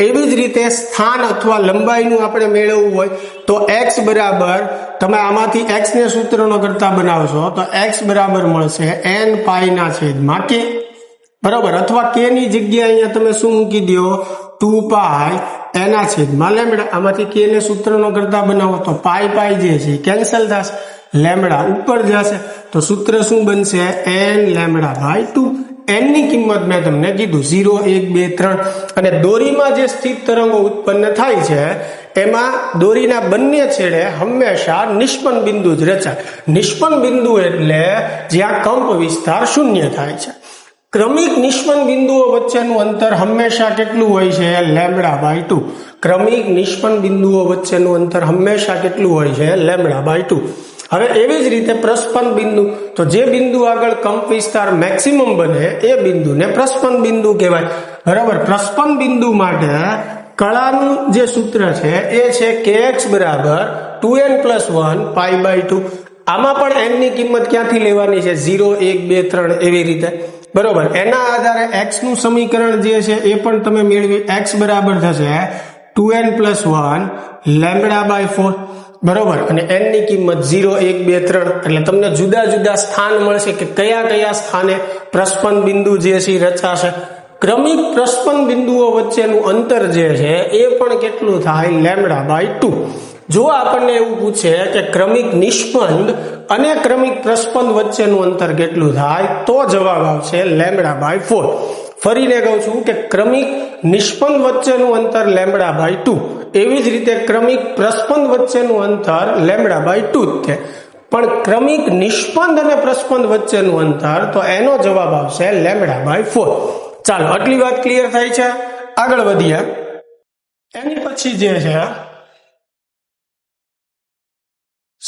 એવી જ રીતે સ્થાન અથવા લંબાઈનું આપણે મેળવવું હોય તો x બરાબર, તમે આમાંથી x ને સૂત્રનો કરતા બનાવશો તો x બરાબર મળશે n પાઈ ના છેદમાં k, બરાબર. અથવા k ની જગ્યાએ અહીંયા તમે શું મૂકી દો? 2 પાઈ એના છેદમાં લેમડા. આમાંથી k ને સૂત્રનો કરતા બનાવો તો પાઈ પાઈ જે છે કેન્સલ થશે, લેમડા ઉપર જશે, તો સૂત્ર શું બનશે? n lambda by 2. n ની કિંમત મેં તમને કીધું 0, 1, 2, 3. અને દોરીમાં જે સ્થિત તરંગો ઉત્પન્ન થાય છે એમાં દોરીના બંને છેડે હંમેશા નિષ્પન્ન બિંદુ જ રચાય. નિષ્પન્ન બિંદુ એટલે જ્યાં કંપ વિસ્તાર શૂન્ય થાય છે. ક્રમિક નિષ્પન્ન બિંદુઓ વચ્ચેનું અંતર હંમેશા કેટલું હોય છે? Lambda by 2. ક્રમિક નિષ્પન્ન બિંદુઓ વચ્ચેનું અંતર હંમેશા કેટલું હોય છે? Lambda by 2. હવે એવી જ રીતે પ્રસ્પન બિંદુ, તો જે બિંદુ આગળ કંપ વિસ્તાર મેક્સિમમ બને એ બિંદુને પ્રસ્પન બિંદુ કહેવાય. બરાબર. પ્રસ્પન બિંદુ માટે કળાનું જે સૂત્ર છે એ છે kx બરાબર 2n + 1 પાઈ બાય 2. આમાં પણ n ની કિંમત ક્યાંથી લેવાની છે? 0, 1, 2, 3 એવી રીતે, બરોબર. એના આધારે x નું સમીકરણ જે છે એ પણ તમે મેળવી. x બરાબર થશે 2n + 1 લેમ્બડા બાય 4, બરોબર. અને n ની કિંમત 0, 1, 2, 3. એટલે તમને જુદા જુદા સ્થાન મળશે કે કયા કયા સ્થાને પ્રસ્પન બિંદુ જે છે રચાશે. ક્રમિક પ્રસ્પન બિંદુઓ વચ્ચેનું અંતર જે છે એ પણ કેટલું થાય? Lambda by 2. જો આપણને એવું પૂછે કે ક્રમિક નિષ્પન્ન અને ક્રમિક પ્રસ્પન વચ્ચેનું અંતર કેટલું થાય તો જવાબ આવશે લેમ્બડા બાય 4. ફરીને કહું છું કે ક્રમિક નિષ્પન્ન વચ્ચેનું અંતર લેમ્બડા બાય 2, એવી જ રીતે ક્રમિક પ્રસ્પન વચ્ચેનું અંતર લેમ્બડા બાય 2 છે. પણ ક્રમિક નિષ્પન્ન અને પ્રસ્પન વચ્ચેનું અંતર, તો એનો જવાબ આવશે લેમ્બડા બાય 4. ચાલો, આટલી વાત ક્લિયર થાય છે? આગળ વધીએ. એની પછી જે છે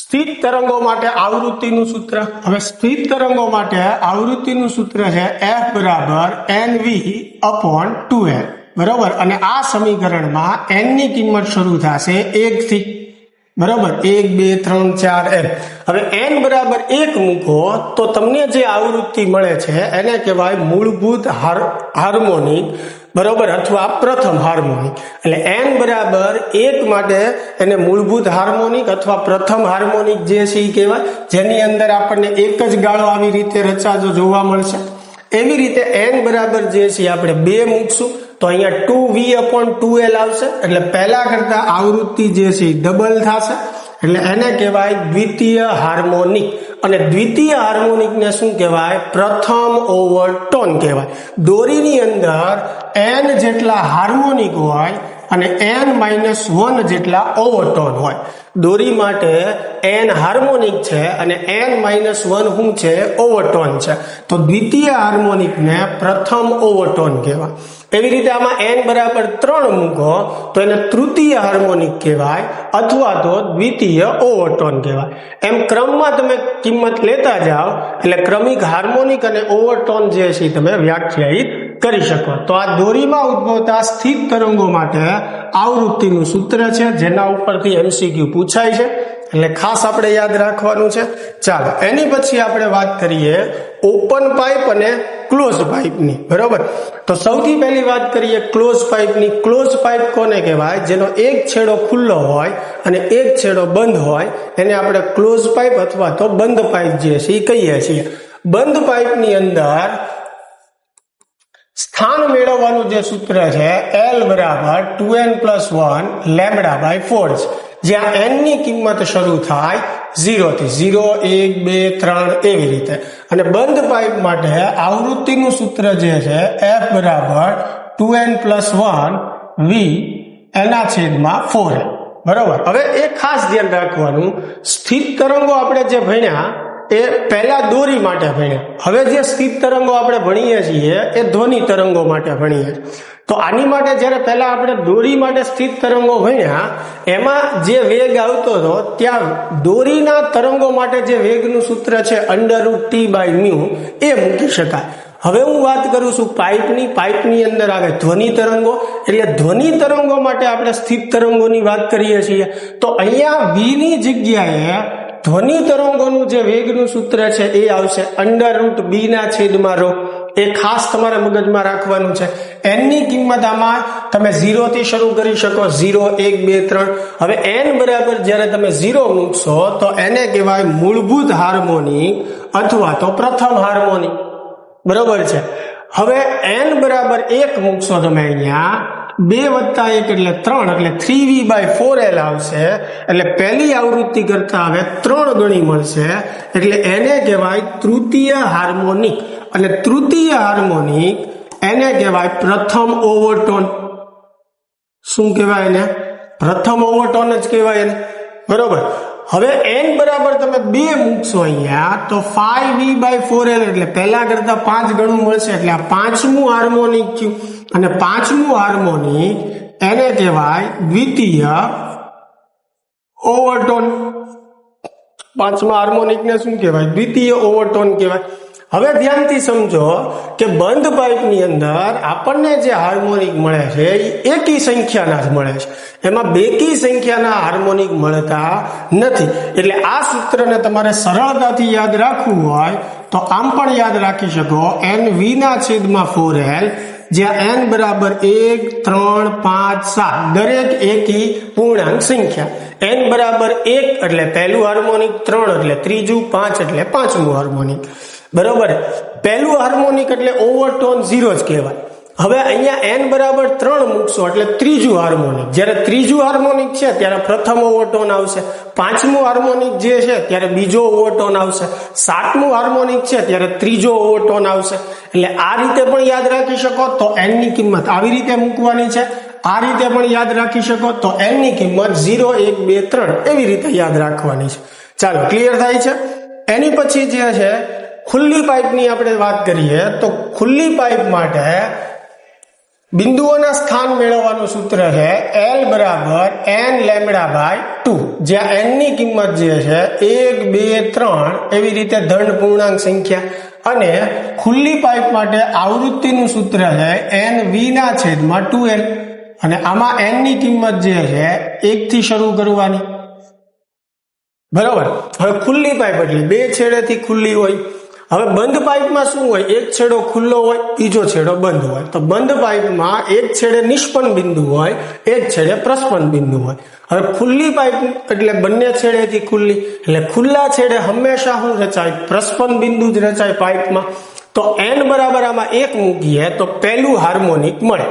સ્થિત તરંગો માટે આવૃત્તિનું સૂત્ર. હવે સ્થિત તરંગો માટે આવૃત્તિનું સૂત્ર છે f બરાબર nv/2l, બરોબર. અને આ સમીકરણમાં n ની કિંમત શરૂ થશે 1 થી, બરોબર. 1, 2, 3, 4 એમ. હવે n બરાબર 1 મૂકો તો તમને જે આવૃત્તિ મળે છે એને કહેવાય મૂળભૂત હાર્મોનિક, બરોબર, અથવા પ્રથમ હાર્મોનિક. એટલે n બરાબર 1 માટે એને મૂળભૂત હાર્મોનિક અથવા પ્રથમ હાર્મોનિક જે છે એ કહેવાય, જેની અંદર આપણને એક જ ગાળો આવી રીતે રચાતો જોવા મળશે. એવી રીતે n બરાબર જે છે આપણે 2 મૂકશું તો અહીંયા 2v/2l આવશે. એટલે પહેલા કરતા આવૃત્તિ જે છે ડબલ થશે, એટલે એને કહેવાય દ્વિતીય હાર્મોનિક. અને દ્વિતીય હાર્મોનિકને શું કહેવાય? પ્રથમ ઓવરટોન કહેવાય. દોરીની અંદર n જેટલા હાર્મોનિક હોય અને n-1 જેટલા ઓવરટોન હોય. દોરી માટે n હાર્મોનિક છે અને n-1 શું છે? ઓવરટોન છે. તો દ્વિતીય હાર્મોનિકને પ્રથમ ઓવરટોન કહેવાય. એવી રીતે આમાં n બરાબર 3 મૂકો તો એને તૃતીય હાર્મોનિક કહેવાય અથવા તો દ્વિતીય ઓવરટોન કહેવાય. એમ ક્રમમાં તમે કિંમત લેતા જાઓ એટલે ક્રમિક હાર્મોનિક અને ઓવરટોન જે છે તમે વ્યાખ્યાયિત કરી શકો. તો આ દોરીમાં ઉદ્ભવતા સ્થિત તરંગો માટે આવૃત્તિનું સૂત્ર છે, જેના ઉપરથી MCQ પૂછાય છે, એટલે ખાસ આપણે યાદ રાખવાનું છે. ચાલો એની પછી આપણે વાત કરીએ ઓપન પાઇપ અને ક્લોઝ પાઇપની. બરોબર, તો સૌથી પહેલી વાત કરીએ ક્લોઝ પાઇપની. ક્લોઝ પાઇપ કોને કહેવાય? જેનો એક છેડો ખુલ્લો હોય અને એક છેડો બંધ હોય એને આપણે ક્લોઝ પાઇપ અથવા તો બંધ પાઇપ જે છે એ કહીએ છીએ. બંધ પાઇપની અંદર સ્થાન મેળવવાનું જે સૂત્ર છે L બરાબર 2n+1 λ/4 છે, જ્યાં n ની કિંમત શરૂ થાય 0 થી 0, 1, 2, 3 એવી રીતે. અને બંધ પાઇપ માટે આવૃત્તિનું સૂત્ર જે છે F બરાબર 2n+1 V/4. બરોબર, હવે એ ખાસ ધ્યાન રાખવાનું, સ્થિત તરંગો આપણે જે ભણ્યા એ પહેલા દોરી માટે ભણ્યા. હવે જે સ્થિત તરંગો આપણે ભણીએ છીએ એ ધ્વનિ તરંગો માટે ભણીએ. તો આની માટે જ્યારે પહેલા આપણે દોરી માટે સ્થિત તરંગો ભણ્યા એમાં જે વેગ આવતો હતો ત્યાં દોરીના તરંગો માટે જે વેગનું સૂત્ર છે √T/μ એ મૂકી શકાય. હવે હું વાત કરું છું પાઇપની અંદર આવે ધ્વનિ તરંગો, એટલે ધ્વનિ તરંગો માટે આપણે સ્થિત તરંગોની વાત કરીએ છીએ. તો અહીંયા v ની જગ્યાએ ધ્વનિ તરંગોનું જે વેગનું સૂત્ર છે એ આવશે √B/ρ. એ ખાસ તમારે મગજમાં રાખવાનું છે. n ની કિંમત આમાં તમે 0 થી શરૂ કરી શકો, 0, 1, 2, 3. હવે n બરાબર જ્યારે તમે 0 મૂકશો તો એને કહેવાય મૂળભૂત હાર્મોનિક અથવા તો પ્રથમ હાર્મોનિક. બરોબર છે. હવે n બરાબર 1 મૂકશો તમે અહીંયા 2 + 1 એટલે 3, એટલે 3V/4L આવશે. એટલે પહેલી આવૃત્તિ કરતા હવે 3 ગણી મળશે, એટલે એને કહેવાય તૃતીય હાર્મોનિક. અને તૃતીય હાર્મોનિક એને કહેવાય પ્રથમ ઓવરટોન. શું કહેવાય એને? પ્રથમ ઓવરટોન જ કહેવાય એને. બરોબર, હવે n બરાબર તમે 2 મૂકશો અહીંયા તો 5V/4L એટલે પહેલા કરતા 5 ગણું મળશે, એટલે આ પાંચમું હાર્મોનિક થયું. અને પાંચમું હાર્મોનિક એને કહેવાય દ્વિતીય ઓવરટોન. પાંચમા હાર્મોનિકને શું કહેવાય? દ્વિતીય ઓવરટોન કહેવાય. હવે ધ્યાનથી સમજો કે બંધ પાઇપની અંદર આપણને જે હાર્મોનિક મળે છે એ એકી સંખ્યાના જ મળે છે, એમાં બેકી સંખ્યાના હાર્મોનિક મળતા નથી. એટલે આ સૂત્રને તમારે સરળતાથી યાદ રાખવું હોય તો આમ પણ યાદ રાખી શકો NV/4L, જ્યાં n બરાબર 1, 3, 5, 7 દરેક એકી પૂર્ણાંક સંખ્યા. n બરાબર 1 એટલે પહેલું હાર્મોનિક, 3 એટલે ત્રીજું, 5 એટલે પાંચમું હાર્મોનિક. બરોબર, પહેલું હાર્મોનિક એટલે ઓવરટોન 0 જ કહેવાય. હવે અહીંયા n બરાબર 3 મૂકશો એટલે ત્રીજું હાર્મોનિક. જ્યારે ત્રીજું હાર્મોનિક છે ત્યારે પ્રથમ ઓવરટોન આવશે, પાંચમું હાર્મોનિક જે છે ત્યારે બીજો ઓવરટોન આવશે, સાતમું હાર્મોનિક છે ત્યારે ત્રીજો ઓવરટોન આવશે. એટલે આ રીતે પણ યાદ રાખી શકો તો n ની કિંમત આવી રીતે મૂકવાની છે. આ રીતે પણ યાદ રાખી શકો તો n ની કિંમત 0, 1, 2, 3 એવી રીતે યાદ રાખવાની છે. ચાલો, ક્લિયર થાય છે? એની પછી જે છે ખુલ્લી પાઇપની આપણે વાત કરીએ તો ખુલ્લી પાઇપ માટે બિંદુઓના સ્થાન મેળવવાનું સૂત્ર છે L બરાબર n λ/2, જ્યાં n ની કિંમત જે છે 1, 2, 3 એવી રીતે ધન પૂર્ણાંક સંખ્યા. અને ખુલ્લી પાઇપ માટે આવૃત્તિનું સૂત્ર છે NV/2L, અને આમાં n ની કિંમત જે છે 1 થી શરૂ કરવાની. બરોબર, હવે ખુલ્લી પાઇપ એટલે બે છેડેથી ખુલ્લી હોય. હવે બંધ પાઇપમાં શું હોય? એક છેડો ખુલ્લો હોય, બીજો છેડો બંધ હોય. તો બંધ પાઇપમાં એક છેડે નિષ્પન્ન બિંદુ હોય, એક છેડે પ્રસ્પન્ન બિંદુ હોય. હવે ખુલ્લી પાઇપ એટલે બંને છેડેથી ખુલ્લી, એટલે ખુલ્લા છેડે હંમેશા શું રચાય? પ્રસ્પન્ન બિંદુ જ રચાય પાઇપમાં. તો n બરાબર આમાં 1 મૂકીએ તો પહેલું હાર્મોનિક મળે.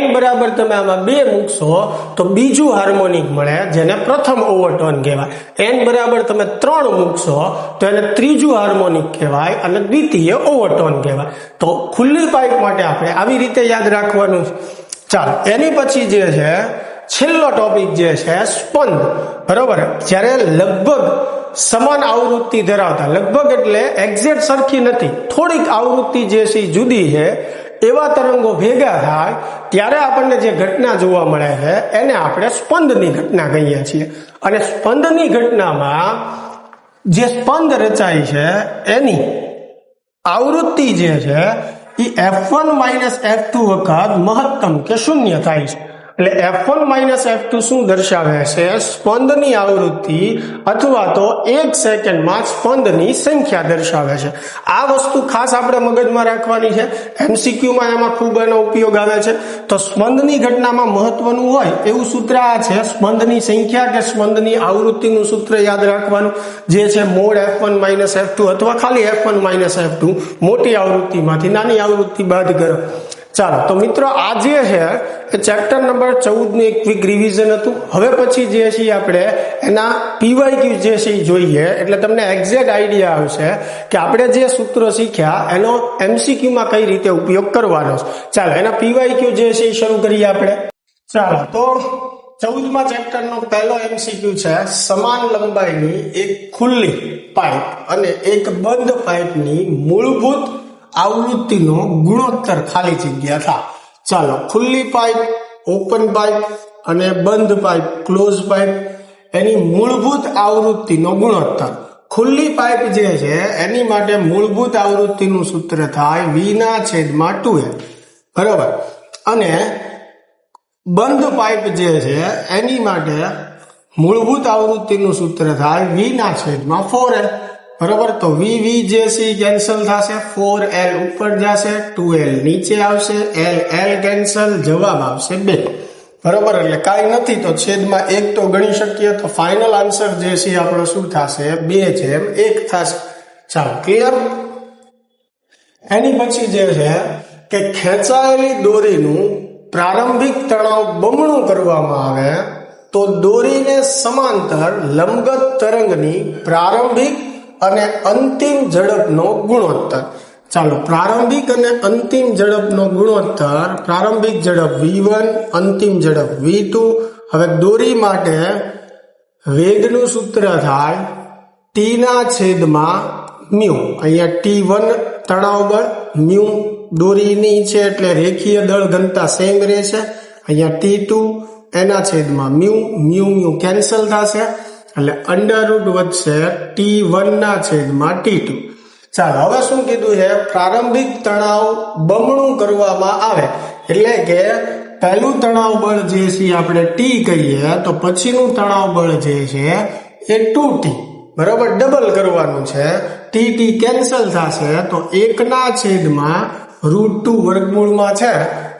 n બરાબર તમે આમાં 2 મૂકશો તો બીજું હાર્મોનિક મળે, જેને પ્રથમ ઓવરટોન કહેવાય. n બરાબર તમે 3 મૂકશો તો એને ત્રીજું હાર્મોનિક કહેવાય અને દ્વિતીય ઓવરટોન કહેવાય. તો ખુલ્લી પાઇપ માટે આપણે આવી રીતે યાદ રાખવાનું છે. ચાલો એની પછી જે છે છેલ્લો ટોપિક જે છે સ્પંદ, બરોબર. જ્યારે લગભગ સમાન આવૃત્તિ ધરાવતા, લગભગ એટલે એક્ઝેક્ટ સરખી નથી, થોડીક આવૃત્તિ જે છે જુદી છે, એવા તરંગો ભેગા થાય ત્યારે આપણને જે ઘટના જોવા મળે છે એને આપણે સ્પંદની ઘટના કહીએ છીએ. અને સ્પંદની ઘટનામાં જે સ્પંદ રચાય છે એની આવૃત્તિ જે છે એ F1 - F2 વખત મહત્તમ કે શૂન્ય થાય છે. એટલે F1 - F2 શું દર્શાવે છે? સ્પંદની આવૃત્તિ અથવા તો 1 સેકન્ડમાં સ્પંદની સંખ્યા દર્શાવે છે. આ વસ્તુ ખાસ આપણે મગજમાં રાખવાની છે. MCQમાં એમાં ખૂબ એનો ઉપયોગ આવે છે. તો સ્પંદની ઘટનામાં મહત્વનું હોય એવું સૂત્ર આ છે, સ્પંદની સંખ્યા કે સ્પંદની આવૃત્તિનું સૂત્ર યાદ રાખવાનું, જે છે મોડ F1 - F2 અથવા ખાલી F1 - F2, મોટી આવૃત્તિમાંથી નાની આવૃત્તિ બાદ કરો. ચાલો તો મિત્રો આ જે છે એ ચેપ્ટર નંબર 14 નું એક ક્વિક રિવિઝન હતું. હવે પછી જે છે આપણે એના PYQ જે છે એ જોઈએ, એટલે તમને એક્ઝેક્ટ આઈડિયા આવશે કે આપણે જે સૂત્રો શીખ્યા એનો MCQ માં કઈ રીતે ઉપયોગ કરવાનો છે. ચાલો એના PYQ જે છે એ શરૂ કરીએ આપણે. ચાલો તો 14મા ચેપ્ટરનો પહેલો MCQ છે, સમાન લંબાઈની એક ખુલ્લી પાઇપ અને એક બંધ પાઇપની મૂળભૂત આવૃત્તિનો ગુણોત્તર ખાલી જગ્યા થાય. ચાલો ખુલ્લી પાઇપ, ઓપન પાઇપ અને બંધ પાઇપ, ક્લોઝ પાઇપ, એની મૂળભૂત આવૃત્તિનો ગુણોત્તર. ખુલ્લી પાઇપ જે છે એની માટે મૂળભૂત આવૃત્તિનું સૂત્ર થાય V/2L, બરોબર. અને બંધ પાઇપ જે છે એની માટે મૂળભૂત આવૃત્તિનું સૂત્ર થાય V/4L, બરોબર. તો V જે છે કેન્સલ થશે, 4L ઉપર જશે, 2L નીચે આવશે, L કેન્સલ, જવાબ આવશે 2, બરોબર. એટલે કાંઈ નથી તો છેદમાં 1 તો ગણી શકીએ, તો ફાઇનલ આન્સર જે છે આપણો શું થશે? 2/1 થશે. ચાલો ક્લિયર. એની પછી જે છે કે ખેંચાયેલી દોરીનું પ્રારંભિક તણાવ બમણું કરવામાં આવે તો દોરીને સમાંતર લંબગત તરંગની પ્રારંભિક અને અંતિમ ઝડપનો ગુણોત્તર. ચાલો પ્રારંભિક અને અંતિમ ઝડપનો ગુણોત્તર, પ્રારંભિક ઝડપ V1, અંતિમ ઝડપ V2. હવે દોરી માટે વેગનું સૂત્ર થાય T/μ. અહીંયા T1 તણાવ બળ, મ્યુ દોરીની છે એટલે રેખીય દળ ઘનતા સેમ રહેશે. અહીંયા T2 એના/μ કેન્સલ થશે, એટલે √ વધશે T1/T2. ચાલો હવે શું કીધું છે? પ્રારંભિક તણાવ બમણું કરવામાં આવે એટલે કે પહેલું તણાવ બળ જે છે આપણે T કહીએ તો પછીનું તણાવ બળ જે છે એ 2T, બરોબર. ડબલ કરવાનું છે, T કેન્સલ થશે, તો 1/√2 વર્ગમૂળમાં છે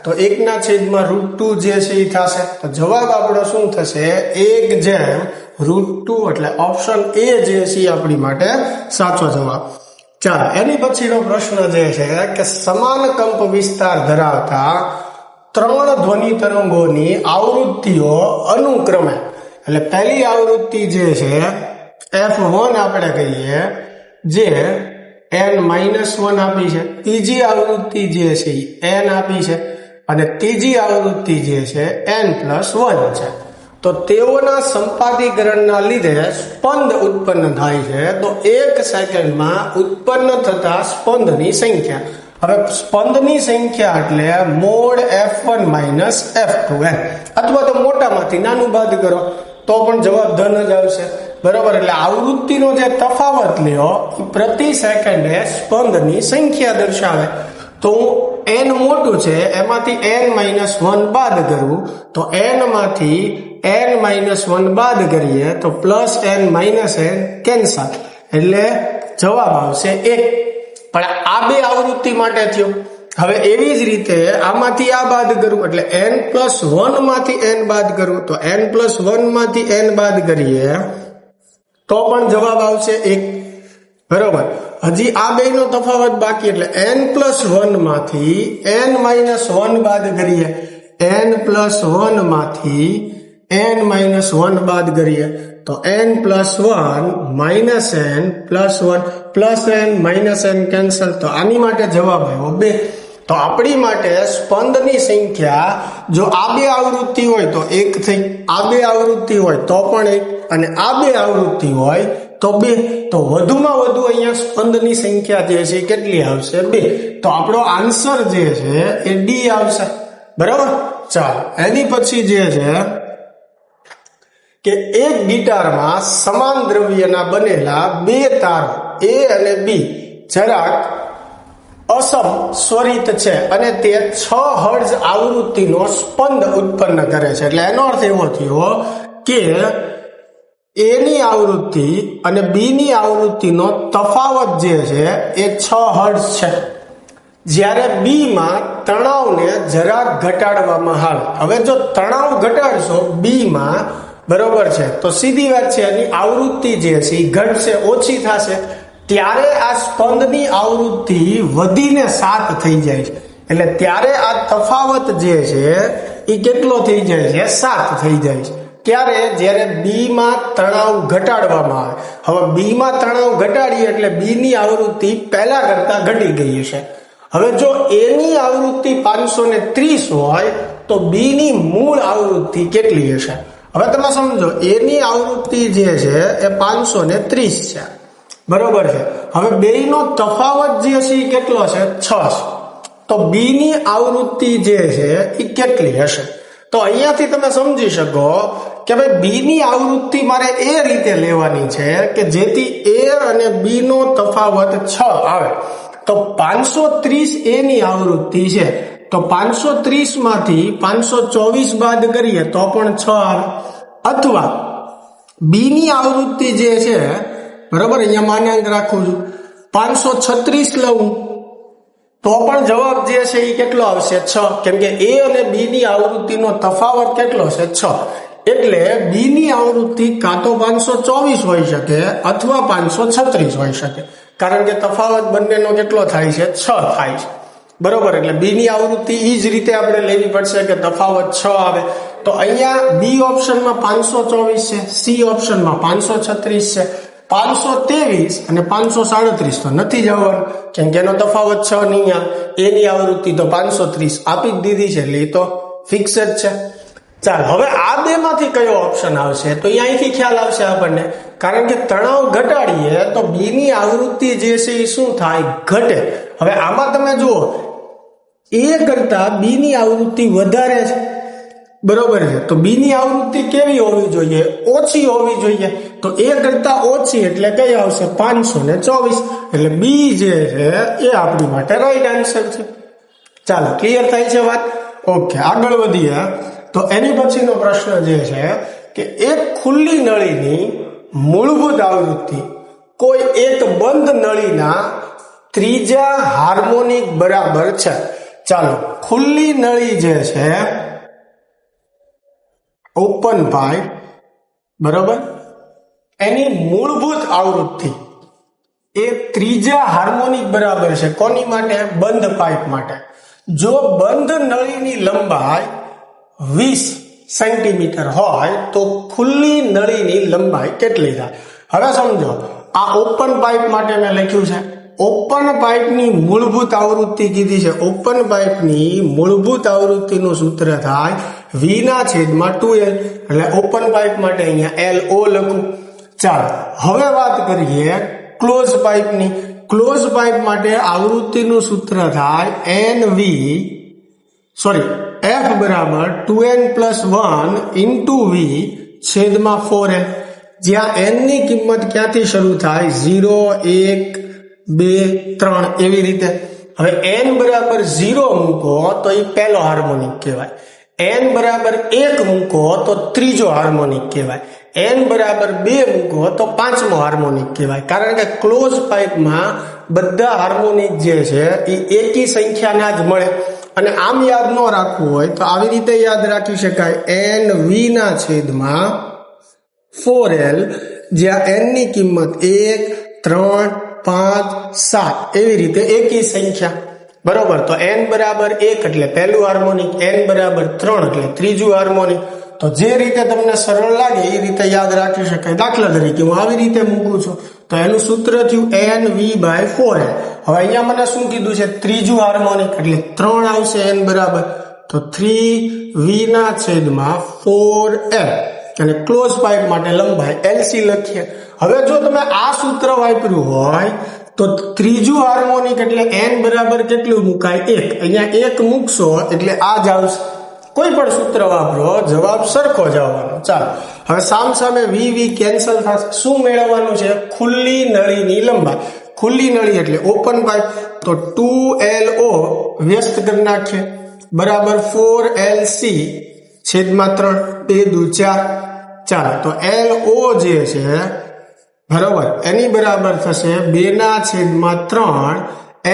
તો 1/√2 જે છે એ થશે. તો જવાબ આપણો શું થશે? 1/√2, એટલે ઓપ્શન A જે છે આપણી માટે સાચો જવાબ. ચાલો એની પછીનો પ્રશ્ન જે છે કે સમાન કંપ વિસ્તાર ધરાવતા 3 ધ્વનિ તરંગોની આવૃત્તિઓ અનુક્રમે, એટલે પહેલી આવૃત્તિ જે છે F1 આપણે કહીએ, જે n-1 આપી છે, બીજી આવૃત્તિ જે છે n આપી છે, અને ત્રીજી આવૃત્તિ જે છે n+1 છે. તો તેઓના સંપાદીકરણના લીધે સ્પંદ ઉત્પન્ન થાય છે. તો 1 સેકન્ડમાં ઉત્પન્ન થતા સ્પંદની સંખ્યા. હવે સ્પંદની સંખ્યા એટલે મોડ F1 - F2L, અથવા તો મોટામાંથી નાનું બાદ કરો તો પણ જવાબ ધન જ આવશે, બરોબર. એટલે આવૃત્તિનો જે તફાવત લ્યો પ્રતિ સેકન્ડે સ્પંદની સંખ્યા દર્શાવે. તો n મોટું છે એમાંથી n-1 બાદ કરવું, તો n માંથી n-1 બાદ કરીએ તો +n-n કેન્સલ, એટલે જવાબ આવશે 1. પણ આ બે આવૃત્તિ માટે થયો. હવે એવી જ રીતે આમાંથી આ બાદ કરવું એટલે n+1 માંથી n બાદ કરવું, તો n+1 માંથી n બાદ કરીએ તો પણ જવાબ આવશે 1, બરોબર. હજી આ બેનો તફાવત બાકી, એટલે n+1 માંથી n-1 બાદ કરીએ, n+1 માંથી n-1 બાદ કરીએ તો n+1 -n+1 +n -n cancel, તો આની માટે જવાબ આવ્યો 2. તો આપણી માટે સ્પંદની સંખ્યા જો આ બે આવૃત્તિ હોય તો એક થઈ, આ બે આવૃત્તિ હોય તો પણ એક, અને આ બે આવૃત્તિ હોય તો બે. તો વધુમાં વધુ અહીંયા સ્પંદની સંખ્યા જે છે કેટલી આવશે? બે. તો આપણો આન્સર જે છે એ ડી આવશે. બરાબર. ચાલો એની પછી જે છે કે એક ગિટારમાં સમાન દ્રવ્યના બનેલા બે તારો એ અને બી જરાક અસમ સ્વરિત છે અને તે 6 હર્ટ્ઝ આવૃત્તિનો સ્પંદ ઉત્પન્ન કરે છે. એટલે એનો અર્થ એવો થયો કે એ ની આવૃત્તિ અને બી ની આવૃત્તિનો તફાવત જે છે એ 6 હર્ટ્ઝ છે, જ્યારે બી માં તણાવને જરાક ઘટાડવામાં આવે. હવે જો તણાવ ઘટાડશો બી માં, બરોબર છે, તો સીધી વાત છે એની આવૃત્તિ જે છે એ ઘટશે, ઓછી થશે, ત્યારે આ સ્પંદની આવૃત્તિ વધીને 7 થઈ જાય છે. એટલે ત્યારે આ તફાવત જે છે એ કેટલો થઈ જાય છે? 7 થઈ જાય છે. ક્યારે? જ્યારે બી માં તણાવ ઘટાડવામાં આવે. હવે બી માં તણાવ ઘટાડીએ એટલે બી ની આવૃત્તિ પહેલા કરતા ઘટી ગઈ છે. હવે જો એ ની આવૃત્તિ 530 હોય તો બી ની મૂળ આવૃત્તિ કેટલી હશે? હવે તમે સમજો, એ ની આવૃત્તિ જે છે એ 530 છે, બરોબર છે. હવે બેયનો તફાવત જે છે એ કેટલો છે? 6. તો બી ની આવૃત્તિ જે છે એ કેટલી હશે? તો અહીંયાથી તમે સમજી શકો કે ભાઈ બી ની આવૃત્તિ મારે એ રીતે લેવાની છે કે જેથી એ અને બી નો તફાવત 6 આવે. તો 530 એ ની આવૃત્તિ છે, તો 530 માંથી 524 બાદ કરીએ તો પણ 6 આવે. અથવા બી ની આવૃત્તિ જે છે, બરાબર, અહીંયા માનાંક રાખું છું, 536 લઉં તો પણ જવાબ જે છે એ કેટલો આવશે? 6. કેમ કે એ અને બી ની આવૃત્તિનો તફાવત કેટલો છે? 6. એટલે બી ની આવૃત્તિ કાં તો 524 હોઈ શકે અથવા 536 હોઈ શકે, કારણ કે તફાવત બંનેનો કેટલો થાય છે? 6 થાય છે. બરોબર. એટલે બી ની આવૃત્તિ એ જ રીતે આપણે લેવી પડશે કે તફાવત 6 આવે. તો અહીંયા બી ઓપ્શનમાં 524 છે, સી ઓપ્શનમાં 536 છે, 523 અને 537 તો નથી જવાનું, કેમ કે એનો તફાવત 6 નહીં આવે. એની આવૃત્તિ તો 530 આપી જ દીધી છે, એટલે એ તો ફિક્સ જ છે. ચાલ, હવે આ બે માંથી કયો ઓપ્શન આવશે? તો અહીંથી ખ્યાલ આવશે આપણને, કારણ કે તણાવ ઘટાડીએ તો બી ની આવૃત્તિ જે છે એ શું થાય? ઘટે. હવે આમાં તમે જુઓ, એ કરતા બી ની આવૃત્તિ વધારે છે, બરોબર છે. તો બી ની આવૃત્તિ કેવી હોવી જોઈએ? ઓછી હોવી જોઈએ. તો એ કરતા ઓછી એટલે કઈ આવશે? 524. એટલે બી જે છે એ આપણી માટે રાઈટ આન્સર છે. ચાલો, ક્લિયર થાય છે વાત? ઓકે, આગળ વધીએ. તો એની પછીનો પ્રશ્ન જે છે કે એક ખુલ્લી નળીની મૂળભૂત આવૃત્તિ કોઈ એક બંધ નળીના ત્રીજા હાર્મોનિક બરાબર છે. ચાલો, ખુલ્લી નળી જે છે, ઓપન પાઇપ, બરોબર, એની મૂળભૂત આવૃત્તિ એ ત્રીજા હાર્મોનિક બરાબર છે. કોની માટે? બંધ પાઇપ માટે. જો બંધ નળીની લંબાઈ 20 સેન્ટીમીટર હોય તો ખુલ્લી નળીની લંબાઈ કેટલી થાય? હવે સમજો, આ ઓપન પાઇપ માટે મેં લખ્યું છે. ઓપન પાઇપની મૂળભૂત આવૃત્તિ કીધી છે. ઓપન પાઇપની મૂળભૂત આવૃત્તિનું સૂત્ર થાય V/2L. એટલે ઓપન પાઇપ માટે અહીંયા LO લખું. ચાલો, હવે વાત કરીએ ક્લોઝ પાઇપની. ક્લોઝ પાઇપ માટે આવૃત્તિનું સૂત્ર થાય F બરાબર 2n+1 × V/4L, જ્યાં n ની કિંમત ક્યાંથી શરૂ થાય? 0, 1, 2, 3 એવી રીતે. હવે n બરાબર 0 મૂકો તો એ પહેલો હાર્મોનિક કહેવાય. n બરાબર 1 મૂકો તો ત્રીજો હાર્મોનિક કહેવાય. n બરાબર 2 મૂકો તો પાંચમો હાર્મોનિક કહેવાય. કારણ કે ક્લોઝ પાઇપમાં બધા હાર્મોનિક જે છે એ એકી સંખ્યાના જ મળે. અને આમ યાદ ન રાખવું હોય તો આવી રીતે યાદ રાખી શકાય, NV/4L, જ્યાં n ની કિંમત 1, 3, 5, 7 એવી રીતે એકી સંખ્યા. બરોબર. તો n બરાબર 1 એટલે પહેલું હાર્મોનિક, n બરાબર 3 એટલે ત્રીજું હાર્મોનિક. તો જે રીતે તમને સરળ લાગે એ રીતે યાદ રાખી શકાય. દાખલા તરીકે હું આવી રીતે મૂકું છું તો એનું સૂત્ર થયું NV/4L. હવે અહીંયા મને શું કીધું છે? ત્રીજું હાર્મોનિક એટલે 3 આવશે n બરાબર, તો 3V/4L અને ક્લોઝ પાઇપ માટે લંબાઈ LC લખીએ. હવે જો તમે આ સૂત્ર વાપર્યું હોય તો ત્રીજું હાર્મોનિક એટલે n બરાબર કેટલું મુકાય? 1. અહીંયા 1 મૂકશો એટલે આ જ આવશે. કોઈ પણ સૂત્ર વાપરો, જવાબ સરખો જ આવવાનો. ચાલો હવે સામસામે VV કેન્સલ થશે. શું મેળવવાનું છે? ખુલ્લી નળીની લંબાઈ. ખુલ્લી નળી એટલે ઓપન પાઇપ, તો 2LO વ્યસ્ત કરી નાખીએ બરાબર 4LC છેદમાં 3, 2 દુ 4. ચાલો તો LO જે છે બરાબર એની બરાબર થશે 2/3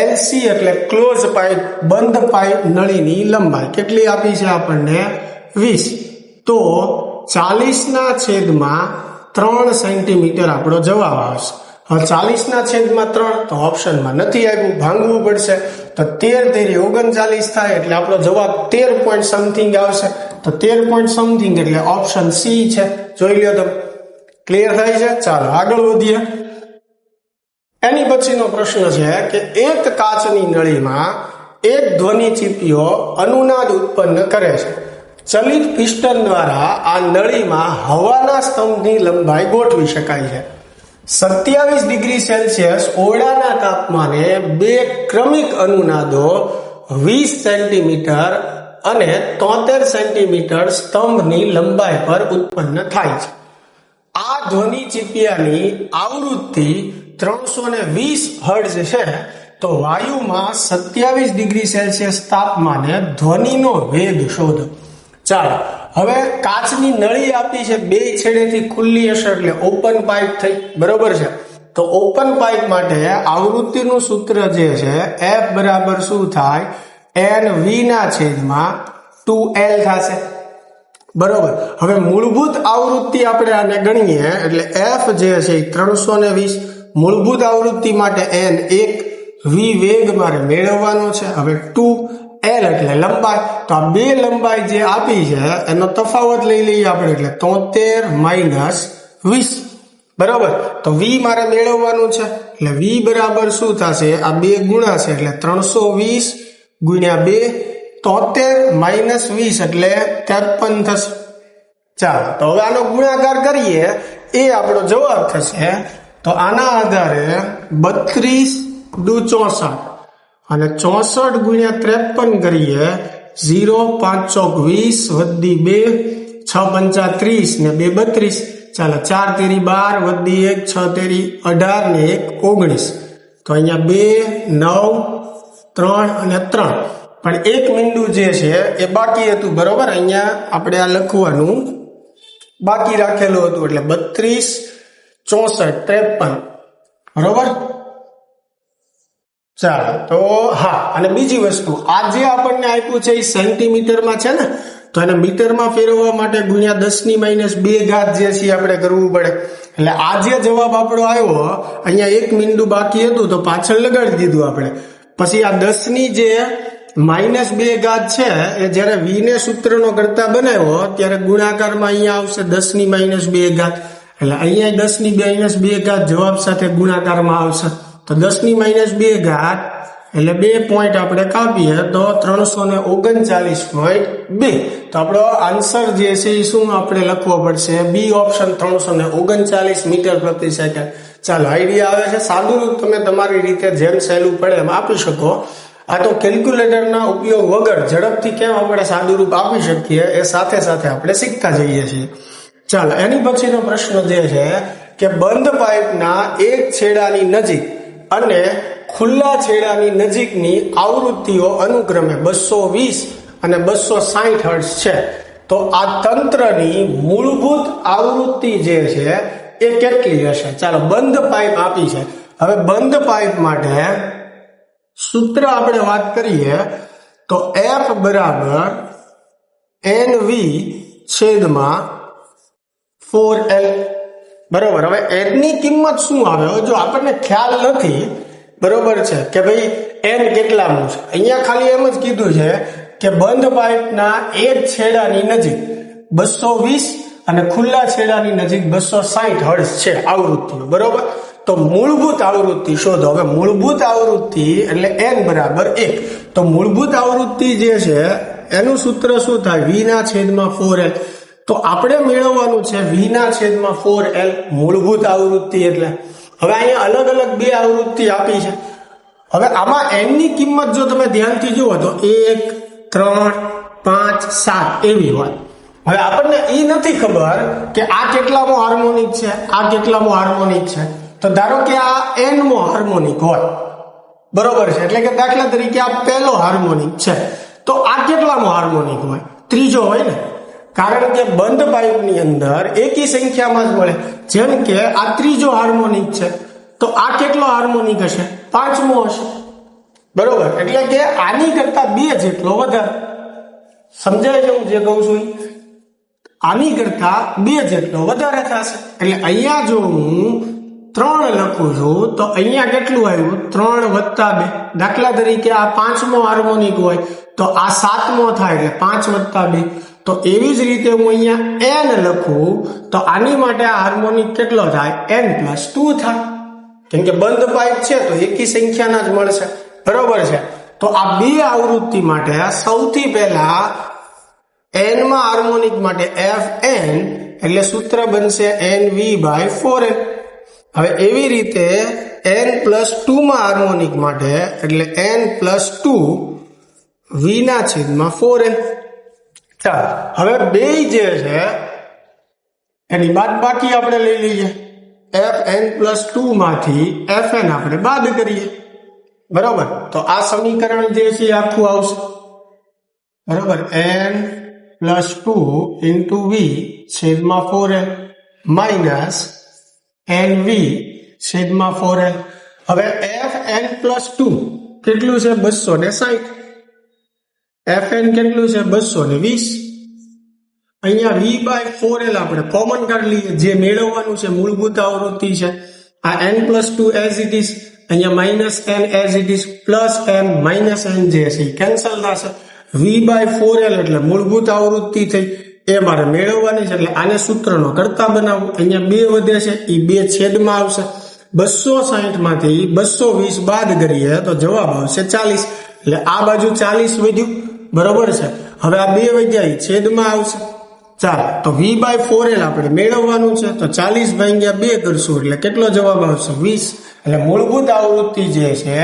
LC એટલે ક્લોઝ પાઇપ, બંધ પાઇપ નળીની લંબાઈ. કેટલી આપી છે આપણને? 20. તો 40/3 સેન્ટીમીટર આપણો જવાબ આવશે. હવે 40/3 તો ઓપ્શનમાં નથી આવ્યું, ભાંગવું પડશે. તો 13 તેરી 39 થાય એટલે આપણો જવાબ 13 પોઈન્ટ સમથિંગ આવશે. તો 13 પોઈન્ટ સમથિંગ એટલે ઓપ્શન સી છે. જોઈ લો તમે. ક્લિયર થાય છે? ચાલો આગળ વધીએ. એની પછીનો પ્રશ્ન છે કે એક કાચની નળીમાં એક ધ્વનિ ચીપીઓ અનુનાદ ઉત્પન્ન કરે છે. ચલિત પિસ્ટન દ્વારા આ નળીમાં હવાના સ્તંભની લંબાઈ ગોઠવી શકાય છે. 27 ડિગ્રી સેલ્સિયસ ઓરડાના તાપમાને 2 ક્રમિક અનુનાદો 20 સેન્ટીમીટર અને 73 સેન્ટીમીટર સ્તંભની લંબાઈ પર ઉત્પન્ન થાય છે. આ ધ્વનિ ચીપિયાની આવૃત્તિ 320 હર્ટ્ઝ છે. તો વાયુમાં 27 ડિગ્રી સેલ્સિયસ તાપમાને ધ્વનિનો વેગ શોધો. ચાલો હવે કાચની નળી આપી છે, બે છેડેથી ખુલ્લી હશે એટલે ઓપન પાઇપ થઈ, બરોબર છે. તો ઓપન પાઇપ માટે આવૃત્તિનું સૂત્ર જે છે F બરાબર શું થાય? NV/2L થશે, બરોબર. હવે મૂળભૂત આવૃત્તિ આપણે આને ગણીએ એટલે F જે છે 320, મૂળભૂત આવૃત્તિ માટે N 1, V વેગ મારે મેળવવાનો છે. હવે 2L એટલે લંબાઈ, તો આ બે લંબાઈ જે આપી છે એનો તફાવત લઈ લઈએ આપણે એટલે 73 - 20, બરોબર. તો V મારે મેળવવાનું છે એટલે V બરાબર શું થશે? આ બે ગુણા છે એટલે 320 ગુણ્યા 2, 73 - 20 એટલે 53 થશે. ચાલો તો હવે આનો ગુણાકાર કરીએ એ આપણો જવાબ થશે. તો આના આધારે 32 દુ 64 અને 64 ગુણ્યા 53 કરીએ 0 5 ચોક 20 વધી 2 6 પંચા 30 ને 2 32. ચાલો 4 તેરી 12 વધી 1 6 તેરી 18 ને 1 19. તો અહીંયા 2 9 3 અને 3 પણ એક મીંડું જે છે એ બાકી હતું, બરોબર. અહીંયા આપણે આ લખવાનું બાકી રાખેલું હતું એટલે 32 64 53, બરોબર. ચાલો તો હા, અને બીજી વસ્તુ આ જે આપણને આપ્યું છે એ સેન્ટીમીટરમાં છે ને, તો એને મીટરમાં ફેરવવા માટે ગુણ્યા 10⁻2 જે છે આપણે કરવું પડે. એટલે આ જે જવાબ આપણો આવ્યો અહીંયા એક મીંડું બાકી હતું તો પાછળ લગાડી દીધું આપણે. પછી આ 10 ની જે -2 છે એ જયારે V ને સૂત્રનો કરતા બનાવ્યો ત્યારે ગુણાકારમાં અહીંયા આવશે 10⁻2, એટલે અહીંયા 10⁻2 જવાબ સાથે ગુણાકારમાં આવશે. તો 10⁻2 એટલે 2 પોઈન્ટ આપણે કાપીએ તો 339.2. તો આપણો આન્સર જે છે એ શું આપણે લખવો પડશે? બી ઓપ્શન 339 મીટર પ્રતિ સેકન્ડ. ચાલો આઈડિયા આવે છે. સાદું રૂપ તમે તમારી રીતે જેમ સહેલું પડે એમ આપી શકો. આ તો કેલ્ક્યુલેટરના ઉપયોગ વગર ઝડપથી કેમ આપણે સાદું રૂપ આપી શકીએ એ સાથે સાથે આપણે શીખતા જઈએ છીએ. ચાલો એની પછીનો પ્રશ્ન જે છે કે બંધ પાઇપના એક છેડાની નજીક અને ખુલ્લા છેડાની નજીકની આવૃત્તિઓ અનુક્રમે 220 અને 260 હર્ટ્ઝ છે. તો આ તંત્રની મૂળભૂત આવૃત્તિ જે છે એ કેટલી હશે? ચાલો બંધ પાઇપ આપી છે. હવે બંધ પાઇપ માટે સૂત્ર આપણે વાત કરીએ તો F બરાબર NV/4L, બરોબર. હવે N ની કિંમત શું આવે? જો આપણને ખ્યાલ નથી, બરોબર છે, કે ભાઈ N કેટલાનું છે. અહીંયા ખાલી એમ જ કીધું છે કે બંધ પાઇપના એક છેડાની નજીક 220 અને ખુલ્લા છેડાની નજીક 260 હર્ટ્ઝ છે આવૃત્તિઓ, બરોબર. તો મૂળભૂત આવૃત્તિ શોધો. હવે મૂળભૂત આવૃત્તિ એટલે n બરાબર 1. તો મૂળભૂત આવૃત્તિ જે છે એનું સૂત્ર શું થાય? v ના છેદમાં 4l. તો આપણે મેળવવાનું છે v ના છેદમાં 4l મૂળભૂત આવૃત્તિ. એટલે હવે અહીંયા અલગ અલગ બે આવૃત્તિ આપી છે. હવે આમાં n ની કિંમત જો તમે ધ્યાનથી જુઓ તો 1, 3, 5, 7 એવી હોય. હવે આપણને એ નથી ખબર કે આ કેટલામો હાર્મોનિક છે, આ કેટલામો હાર્મોનિક છે. તો ધારો કે આ n મો હાર્મોનિક હોય, બરોબર છે. એટલે કે દાખલા તરીકે આ પહેલો હાર્મોનિક છે, તો આ કેટલામો હાર્મોનિક હોય? ત્રીજો હોય ને, કારણ કે બંધ પાઇપની અંદર એકી સંખ્યામાં જ મળે. જેમ કે આ ત્રીજો હાર્મોનિક છે, તો આ કેટલો હાર્મોનિક હશે? પાંચમો હશે, બરોબર. એટલે કે આની કરતા 2 જેટલો વધારે. સમજાય છે હું જે કહું છું? આની કરતા 2 જેટલો વધારે થશે. એટલે અહીંયા જો હું 3 લખું છું તો અહીંયા કેટલું આવ્યું? 3 વત્તા 2. દાખલા તરીકે આ 5મો હાર્મોનિક હોય તો આ 7મો થાય, એટલે 5 વત્તા 2. તો એવી જ રીતે હું અહીંયા n લખું તો આની માટે આ હાર્મોનિક કેટલો થાય? n+2 થાય. કેમ કે બંધ પાઇપ છે તો એકી સંખ્યાના જ મળશે, બરોબર છે. તો આ બે આવૃત્તિ માટે સૌથી પહેલા n માં હાર્મોનિક માટે Fn એટલે સૂત્ર બનશે Nv/4n. હવે એવી રીતે n+2 માં હાર્મોનિક માટે એટલે n+2 v ના છેદમાં 4n. ચાલો હવે બે જે છે એની બાદબાકી આપણે લઈ લઈએ. Fn+2 માંથી Fn આપણે બાદ કરીએ, બરોબર. તો આ સમીકરણ જે છે આખું આવશે, બરોબર. n+2 into v છેદમાં 4n માઇનસ nv છેદમાં 4n. હવે Fn+2 કેટલું છે? 260. Fn કેટલું છે? 220. અહીંયા v/4l આપણે કોમન કાઢી લઈએ. જે મેળવવાનું છે મૂળભૂત આવૃત્તિ છે. આ n+2 એઝ ઇટ ઇઝ, અહીંયા -n as it is, plus n minus n જે છે કેન્સલ થશે. v/4l એટલે મૂળભૂત આવૃત્તિ થઈ, એ મારે મેળવવાની છે. એટલે આને સૂત્રનો કરતા બનાવવું. અહીંયા 2 વધે છે, એ 2 છેદમાં આવશે. 260 માંથી 220 બાદ કરીએ તો જવાબ આવશે 40. એટલે આ બાજુ 40 વધ્યું, બરોબર છે. હવે આ 2 વધ્યા એ છેદમાં આવશે. ચાલો તો v/4l આપણે મેળવવાનું છે. તો 40/2 કરશું એટલે કેટલો જવાબ આવશે? 20. એટલે મૂળભૂત આવૃત્તિ જે છે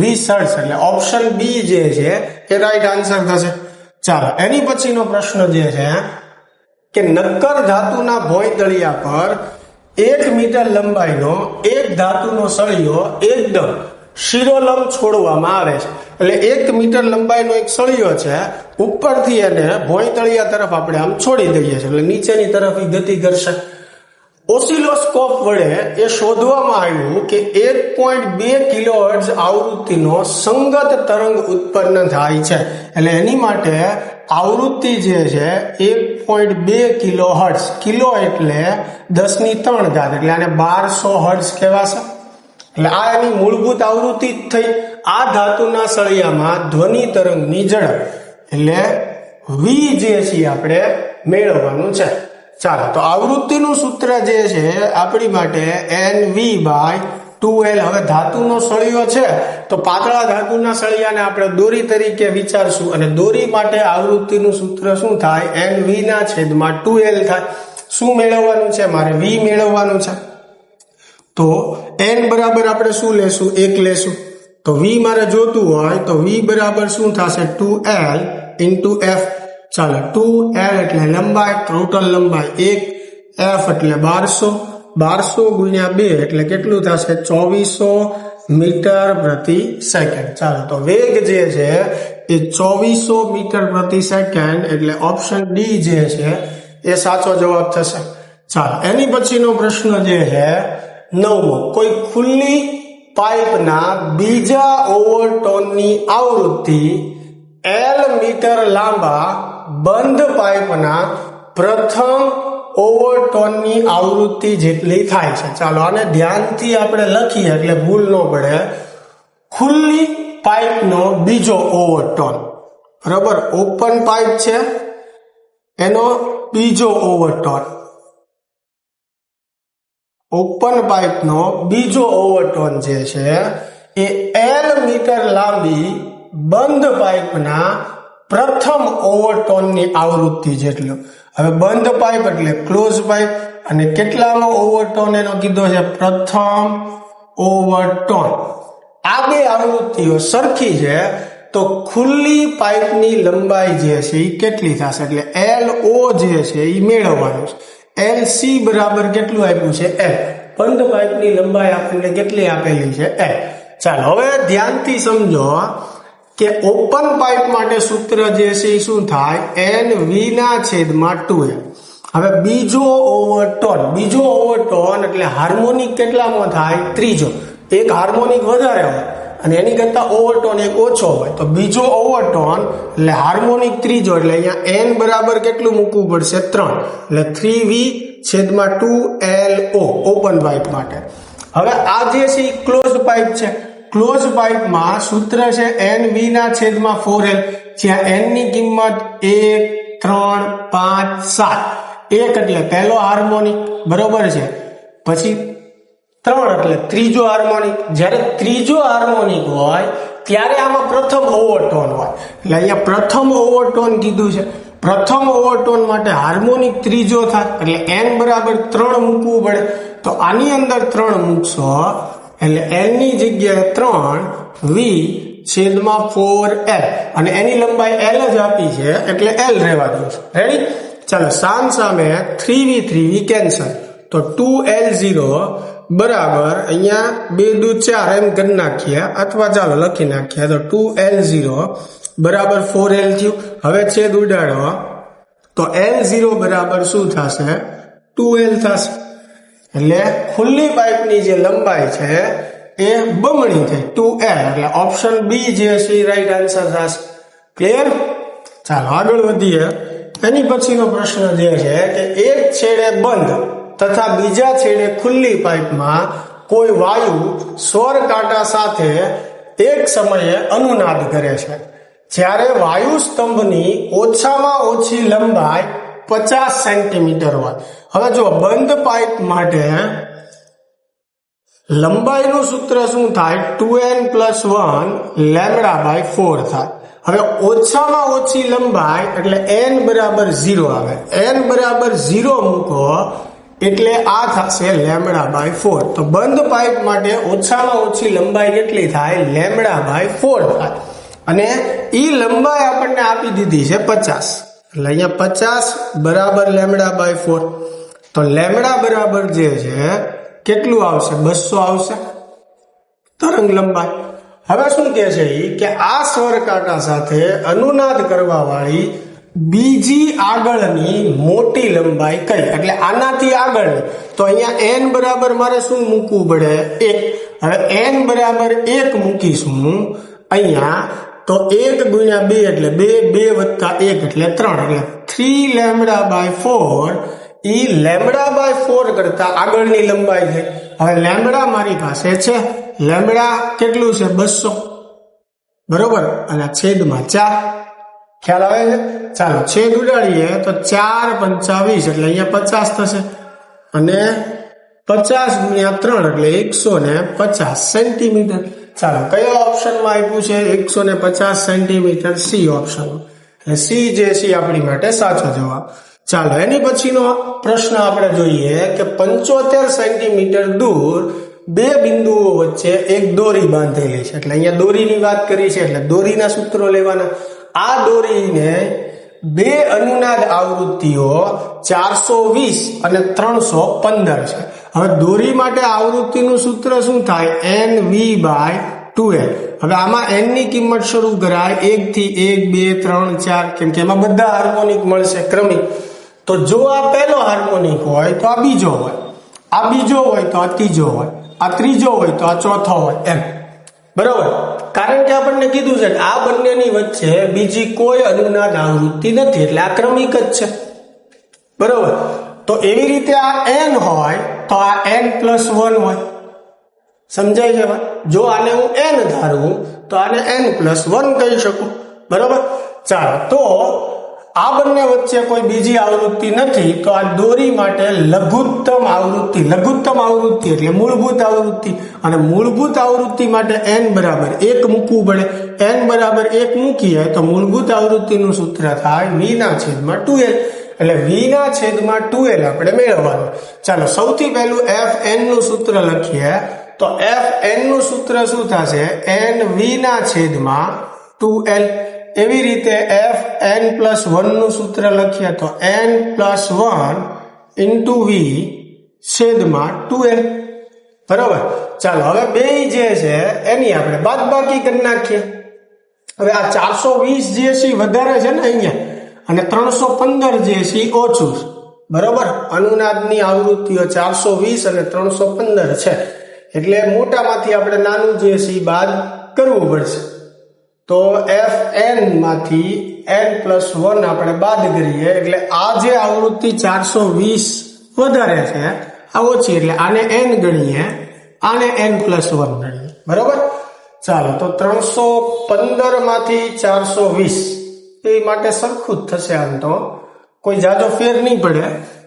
20 હર્ટ્ઝ. એટલે ઓપ્શન બી જે છે એ રાઈટ આન્સર થશે. ચાલો એની પછીનો પ્રશ્ન જે છે કે નક્કર ધાતુના ભોંયતળિયા પર 1 મીટર લંબાઈનો એક ધાતુનો સળિયો એકદમ શિરોલંબ છોડવામાં આવે છે. એટલે 1 મીટર લંબાઈનો એક સળિયો છે, ઉપરથી એને ભોંયતળિયા તરફ આપણે આમ છોડી દઈએ છીએ, એટલે નીચેની તરફ ગતિ કરશે. ઓસિલોસ્કોપ વડે એ શોધવામાં આવ્યું કે 1.2 કિલોહર્ટ્ઝ આવૃત્તિનો સંગત તરંગ ઉત્પન્ન થાય છે. એટલે એની માટે આવૃત્તિ જે છે 1.2 કિલોહર્ટ્ઝ. કિલો એટલે 10³ એટલે આને 1200 હર્ટ્ઝ કહેવાશે. એટલે આ એની મૂળભૂત આવૃત્તિ જ થઈ. આ ધાતુના સળિયામાં ધ્વનિ તરંગની ઝડપ એટલે v જે છે આપણે મેળવવાનું છે. ચાલો તો આવૃત્તિનું સૂત્ર જે છે આપણી માટે Nv/2l. હવે ધાતુનો સળિયો છે તો પાતળા ધાતુના સળિયાને આપણે દોરી તરીકે વિચારશું, અને દોરી માટે આવૃત્તિનું સૂત્ર શું થાય? Nv/2l થાય. શું મેળવવાનું છે? મારે v મેળવવાનું છે. તો n બરાબર આપણે શું લેશું? 1 લેશું. તો v મારે જોતું હોય તો v બરાબર શું થશે? 2l into f. ચાલો 2l એટલે લંબાઈ, ટોટલ લંબાઈ 1, f એટલે 1200 ગુણ્યા 2 એટલે કેટલું થશે? 2400 મીટર પ્રતિ સેકન્ડ. ચાલો તો વેગ જે છે એ 2400 મીટર પ્રતિ સેકન્ડ. એટલે ઓપ્શન ડી જે છે એ સાચો જવાબ થશે. ચાલો એની પછીનો પ્રશ્ન જે છે 9મો. કોઈ ખુલ્લી પાઇપના બીજા ઓવરટોનની આવૃત્તિ L મીટર લાંબા બંધ પાઇપના પ્રથમ ઓવરટોનની આવૃત્તિ જેટલી થાય છે. ચાલો આને ધ્યાનથી આપણે લખીએ એટલે ભૂલ ન પડે. ખુલ્લી પાઇપનો બીજો ઓવરટોન, બરાબર. ઓપન પાઇપ છે, એનો બીજો ઓવરટોન, ઓપન પાઇપનો બીજો ઓવરટોન જે છે એ L મીટર લાંબી બંધ પાઇપના પ્રથમ ઓવરટોનની આવૃત્તિ જેટલો. હવે બંધ પાઇપ એટલે ક્લોઝ પાઇપ, અને કેટલાનો ઓવરટોન એનો કીધો છે? પ્રથમ ઓવરટોન. આ બે આવૃત્તિઓ સરખી છે તો ખુલ્લી પાઇપની લંબાઈ જે છે એ કેટલી થશે? એટલે LO જે છે એ મેળવવાનું છે. LC બરાબર કેટલું આપ્યું છે? L. બંધ પાઇપની લંબાઈ આપણને કેટલી આપેલી છે? L. ચાલો હવે ધ્યાનથી સમજો કે ઓપન પાઇપ માટે સૂત્ર જે છે એ શું થાય? NV/2L. હવે બીજો ઓવરટોન એટલે હાર્મોનિક કેટલામાં થાય? ત્રીજો. એક હાર્મોનિક વધારે હોય અને એની કરતા ઓવરટોન એક ઓછો હોય, તો બીજો ઓવરટોન એટલે હાર્મોનિક ત્રીજો, એટલે અહીંયા n બરાબર કેટલું મૂકવું પડશે? 3. એટલે 3V/2LO ઓપન પાઇપ માટે. હવે આ જે છે એ ક્લોઝ પાઇપ છે. ક્લોઝ પાઇપમાં સૂત્ર છે NV/4L, જ્યાં n ની કિંમત 1, 3, 5, 7. 1 એટલે પહેલો હાર્મોનિક, બરોબર છે, પછી 3 એટલે ત્રીજો હાર્મોનિક. જ્યારે ત્રીજો હાર્મોનિક હોય ત્યારે આમાં પ્રથમ ઓવરટોન હોય, એટલે અહીંયા પ્રથમ ઓવરટોન કીધું છે. પ્રથમ ઓવરટોન માટે હાર્મોનિક ત્રીજો થાય એટલે n બરાબર 3 મૂકવું પડે. તો આની અંદર 3 મૂકશો એટલે n ની જગ્યાએ 3V/4L, અને એની લંબાઈ L જ આપી છે એટલે L રહેવા દો. રેડી? ચાલો સામે 3V કેન્સલ, તો 2L0 બરાબર અહીંયા 2 દૂ 4 એમ કરી નાખીએ, અથવા ચાલો લખી નાખીએ. તો 2L0 બરાબર 4L થયું. હવે છેદ ઉડાડો તો L0 બરાબર શું થશે? 2L થશે. એટલે ખુલ્લી પાઇપની જે લંબાઈ છે એ બમણી થઈ, 2L. એટલે ઓપ્શન બી જે છે રાઈટ આન્સર થશે. ક્લિયર? ચાલો આગળ વધીએ. એની પછીનો પ્રશ્ન જે છે કે એક છેડે બંધ તથા બીજા છેડે ખુલ્લી પાઇપમાં કોઈ વાયુ સ્વર કાંટા સાથે એક સમયે અનુનાદ કરે છે, જ્યારે વાયુ સ્તંભની ઓછામાં ઓછી લંબાઈ 50 સેન્ટીમીટર હોય. હવે જો બંધ પાઇપ માટે લંબાઈનું સૂત્ર શું થાય? 2n+1 λ/4 થાય. હવે ઓછામાં ઓછી લંબાઈ એટલે n બરાબર 0 આવે. n બરાબર 0 મૂકો એટલે આ થશે λ/4. તો બંધ પાઇપ માટે ઓછામાં ઓછી લંબાઈ કેટલી થાય? λ/4 થાય. અને ઈ લંબાઈ આપણને આપી દીધી છે 50. એટલે અહીંયા 50 બરાબર λ/4. તો λ બરાબર જે છે કેટલું આવશે? 200 આવશે તરંગ લંબાઈ. હવે શું કહે છે કે આ સ્વર કાંટા સાથે અનુનાદ કરવા વાળી બીજી આગળની મોટી લંબાઈ કઈ? એટલે આનાથી આગળની. તો અહીંયા n બરાબર મારે શું મૂકવું પડે? 1. હવે n બરાબર 1 મૂકીશું અહીંયા, તો 1 × 2 એટલે 2, 2 + 1 એટલે 3, એટલે 3λ/4. ઈ λ/4 કરતા આગળની લંબાઈ છે. હવે λ મારી પાસે છે, λ કેટલું છે? 200, બરોબર, અને છેદમાં 4. ખ્યાલ આવે છે? ચાલો છેદ ઉડાડીએ તો 4 × 5 = 20, એટલે અહીંયા 50 થશે, અને 50 × 3 એટલે 150 સેન્ટીમીટર. ચાલો કયો ઓપ્શનમાં આપ્યું છે? 150 સેન્ટીમીટર, સી ઓપ્શન. એટલે સી જે છે આપણી માટે સાચો જવાબ. ચાલો એની પછીનો પ્રશ્ન આપણે જોઈએ કે 75 સેન્ટીમીટર દૂર બે બિંદુઓ વચ્ચે એક દોરી બાંધેલી છે. એટલે અહીંયા દોરીની વાત કરી છે એટલે દોરીના સૂત્રો લેવાના. આ દોરીને બે અનુનાદ આવૃત્તિઓ 420 અને 315 છે. હવે દોરી માટે આવૃત્તિનું સૂત્ર શું થાય? NV/2L. હવે આમાં n ની કિંમત શરૂ કરાય 1 થી 1, 2, 3, 4, કેમ કે એમાં બધા હાર્મોનિક મળશે ક્રમિક. તો જો આ પહેલો હાર્મોનિક હોય તો આ બીજો હોય, આ બીજો હોય તો આ ત્રીજો હોય, આ ત્રીજો હોય તો આ ચોથો હોય, એમ. બરોબર? કારણ કે આપણને કીધું છે કે આ બંનેની વચ્ચે બીજી કોઈ અનુનાદ આવૃત્તિ નથી, એટલે આ ક્રમિક જ છે. બરોબર? તો એવી રીતે આ n હોય તો આ n+1 હોય. સમજાય છે ભાઈ? જો આને હું n ધારું તો આને n+1 કહી શકું. બરોબર? ચાલો તો આ બંને વચ્ચે કોઈ બીજી આવૃત્તિ નથી, તો આ દોરી માટે લઘુત્તમ આવૃત્તિ એટલે મૂળભૂત આવૃત્તિ, અને મૂળભૂત આવૃત્તિ માટે n બરાબર 1 મૂકવું પડે. n બરાબર 1 મૂકીએ તો મૂળભૂત આવૃત્તિનું સૂત્ર થાય v/2l, એટલે v/2l આપણે મેળવવાનું. ચાલો સૌથી પહેલું fn નું સૂત્ર લખીએ, તો fn નું સૂત્ર શું થશે? nv/2l. એવી રીતે fn+1 નું સૂત્ર લખીએ તો n+1 v/2l. બરોબર. ચાલો હવે બે જે છે એની આપણે બાદબાકી કરી નાખીએ. હવે આ 420 જે છે વધારે છે ને અહીંયા, અને 315 જે છે ઓછું. બરોબર. અનુનાદની આવૃત્તિઓ 420 અને 315 છે, એટલે મોટામાંથી આપણે નાનું જે છે બાદ કરવું પડશે. તો fn માંથી n+1 આપણે બાદ કરીએ, એટલે આ જે આવૃત્તિ 420 વધારે છે, આ ઓછી, એટલે આને n ગણીએ, આને n+1 ગણીએ. બરોબર. ચાલો તો 315 માંથી 420 એ માટે સરખું જ થશે. આમ તો કોઈ જાજો ફેર નહીં પડે.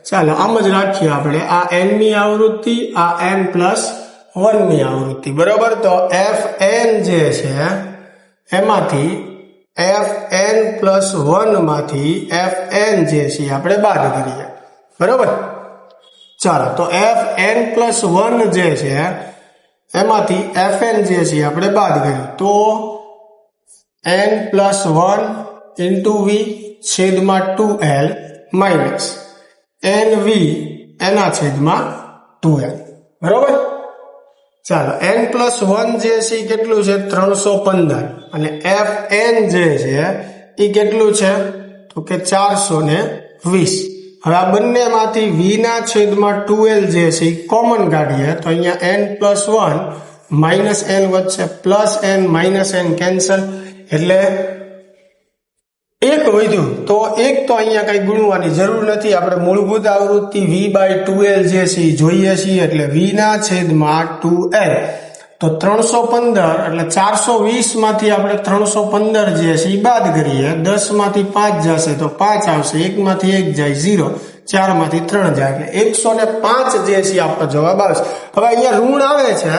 ચાલો આમ જ રાખીએ આપણે. આ n ની આવૃત્તિ, આ n+1 ની આવૃત્તિ. બરોબર. તો fn જે છે એમાંથી fn+1 માંથી fn જે છે આપણે બાદ કરીએ. બરોબર. ચાલો તો fn+1 જે છે એમાંથી fn જે છે આપણે બાદ કરીએ, તો n+1 v/2l માઇનસ nv/2l. બરોબર. ચાલો n+1 જે છે કેટલું છે? 315, અને fn જે છે એ કેટલું છે? તો કે 420. હવે આ બંનેમાંથી v/2l જે છે એ કોમન કાઢીએ, તો અહીંયા n+1 -n વચ્ચે +n -n કેન્સલ, એટલે એક વધ્યું. તો એક તો અહીંયા કઈ ગુણવાની જરૂર નથી, આપણે મૂળભૂત આવૃત્તિ v/2l જે છે એ જોઈએ છીએ, એટલે v/2l. તો 315 એટલે 420 માંથી આપણે 315 જે છે એ બાદ કરીએ. 10 માંથી 5 જશે તો 5 આવશે, 1 માંથી 1 જાય 0, 4 માંથી 3 જાય, એટલે 105 જે છે આપણો જવાબ આવશે. હવે અહીંયા ઋણ આવે છે.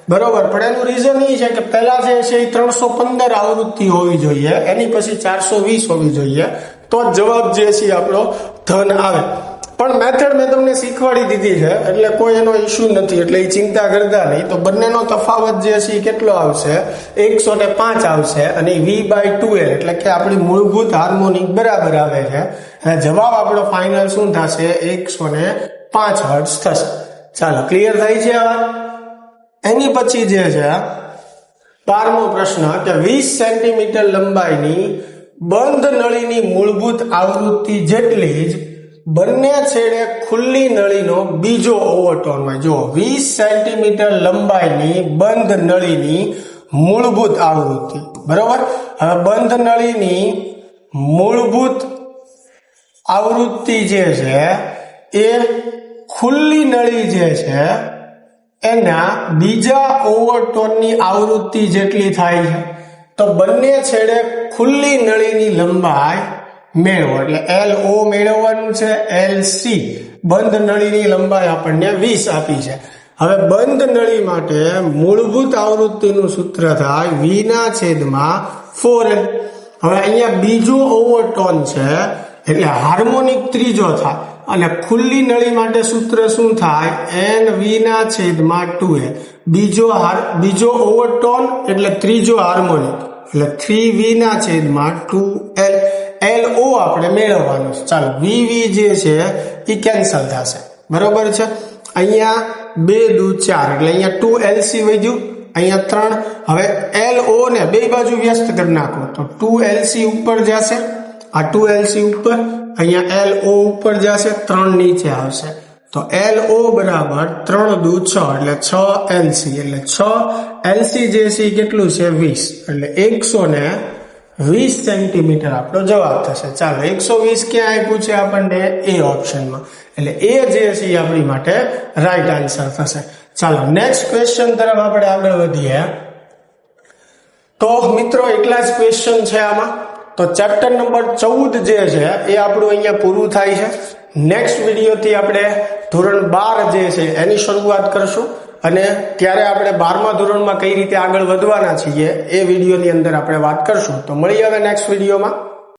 બરોબર. પણ એનું રીઝન એ છે કે પહેલા જે છે એ 315 આવૃત્તિ હોવી જોઈએ, એની પછી 420 હોવી જોઈએ, તો જવાબ જે છે આપણો ધન આવે. પણ મેથડ મેં તમને શીખવાડી દીધી છે, એટલે કોઈ એનો ઇશ્યુ નથી, એટલે એ ચિંતા કરતા નહીં. તો બંનેનો તફાવત જે છે એ કેટલો આવશે? 105 આવશે, અને v/2l એટલે કે આપણી મૂળભૂત હાર્મોનિક બરાબર આવે છે. અને જવાબ આપણો ફાઇનલ શું થશે? 105 હર્ટ્ઝ થશે. ચાલો ક્લિયર થાય છે આ? એની પછી જે છે 12મો પ્રશ્ન, કે 20 સેન્ટીમીટર લંબાઈની બંધ નળીની મૂળભૂત આવૃત્તિ જેટલી જ બંને છેડે ખુલ્લી નળીનો બીજો ઓવરટોન હોય. જો 20 સેન્ટીમીટર લંબાઈની બંધ નળીની મૂળભૂત આવૃત્તિ. બરોબર. હવે બંધ નળીની મૂળભૂત આવૃત્તિ જે છે એ ખુલ્લી નળી જે છે એના બીજા ઓવરટોનની આવૃત્તિ જેટલી થાય છે. તો બંને છેડે ખુલ્લી નળીની લંબાઈ મેળવો, એટલે LO મેળવવાનું છે. LC બંધ નળીની લંબાઈ આપણને 20 આપી છે. હવે બંધ નળી માટે મૂળભૂત આવૃત્તિનું સૂત્ર થાય v/4l. હવે અહીંયા બીજો ઓવરટોન છે, એટલે હાર્મોનિક ત્રીજો થાય, અને ખુલ્લી નળી માટે સૂત્ર શું થાય? nv/2l. બીજો ઓવરટોન એટલે ત્રીજો હાર્મોનિક, એટલે 3v/2l. LO આપણે મેળવવાનું છે. ચાલો VV જે છે એ કેન્સલ થશે. બરોબર છે. અહીંયા 2 દુ 4, એટલે અહીંયા 2LC વધ્યું, અહીંયા 3. હવે LO ને બે બાજુ વ્યસ્ત કરી નાખો, તો 2LC ઉપર જશે, આ 2LC ઉપર, અહીંયા LO ઉપર જશે, 3 નીચે આવશે. તો LO બરાબર 3 દુ 6, એટલે 6LC, એટલે 6LC જે છે કેટલું છે? 20, એટલે 120 સેન્ટીમીટર આપણો જવાબ થશે. ચાલો 120 ક્યાં આપ્યું છે આપણને? એ ઓપ્શનમાં, એટલે એ જે છે એ આપણી માટે રાઈટ આન્સર થશે. ચાલો નેક્સ્ટ ક્વેશ્ચન તરફ આપણે આગળ વધીએ. તો મિત્રો એટલા જ ક્વેશ્ચન છે આમાં. તો ચેપ્ટર નંબર 14 જે છે એ આપણું અહીંયા પૂરું થાય છે. નેક્સ્ટ વિડીયોથી આપણે ધોરણ 12 જે છે એની શરૂઆત કરશું અને ત્યારે આપણે 12મા ધોરણમાં કઈ રીતે આગળ વધવાના છીએ એ વિડીયોની અંદર આપણે વાત કરશું. તો મળીએ હવે નેક્સ્ટ વિડીયોમાં.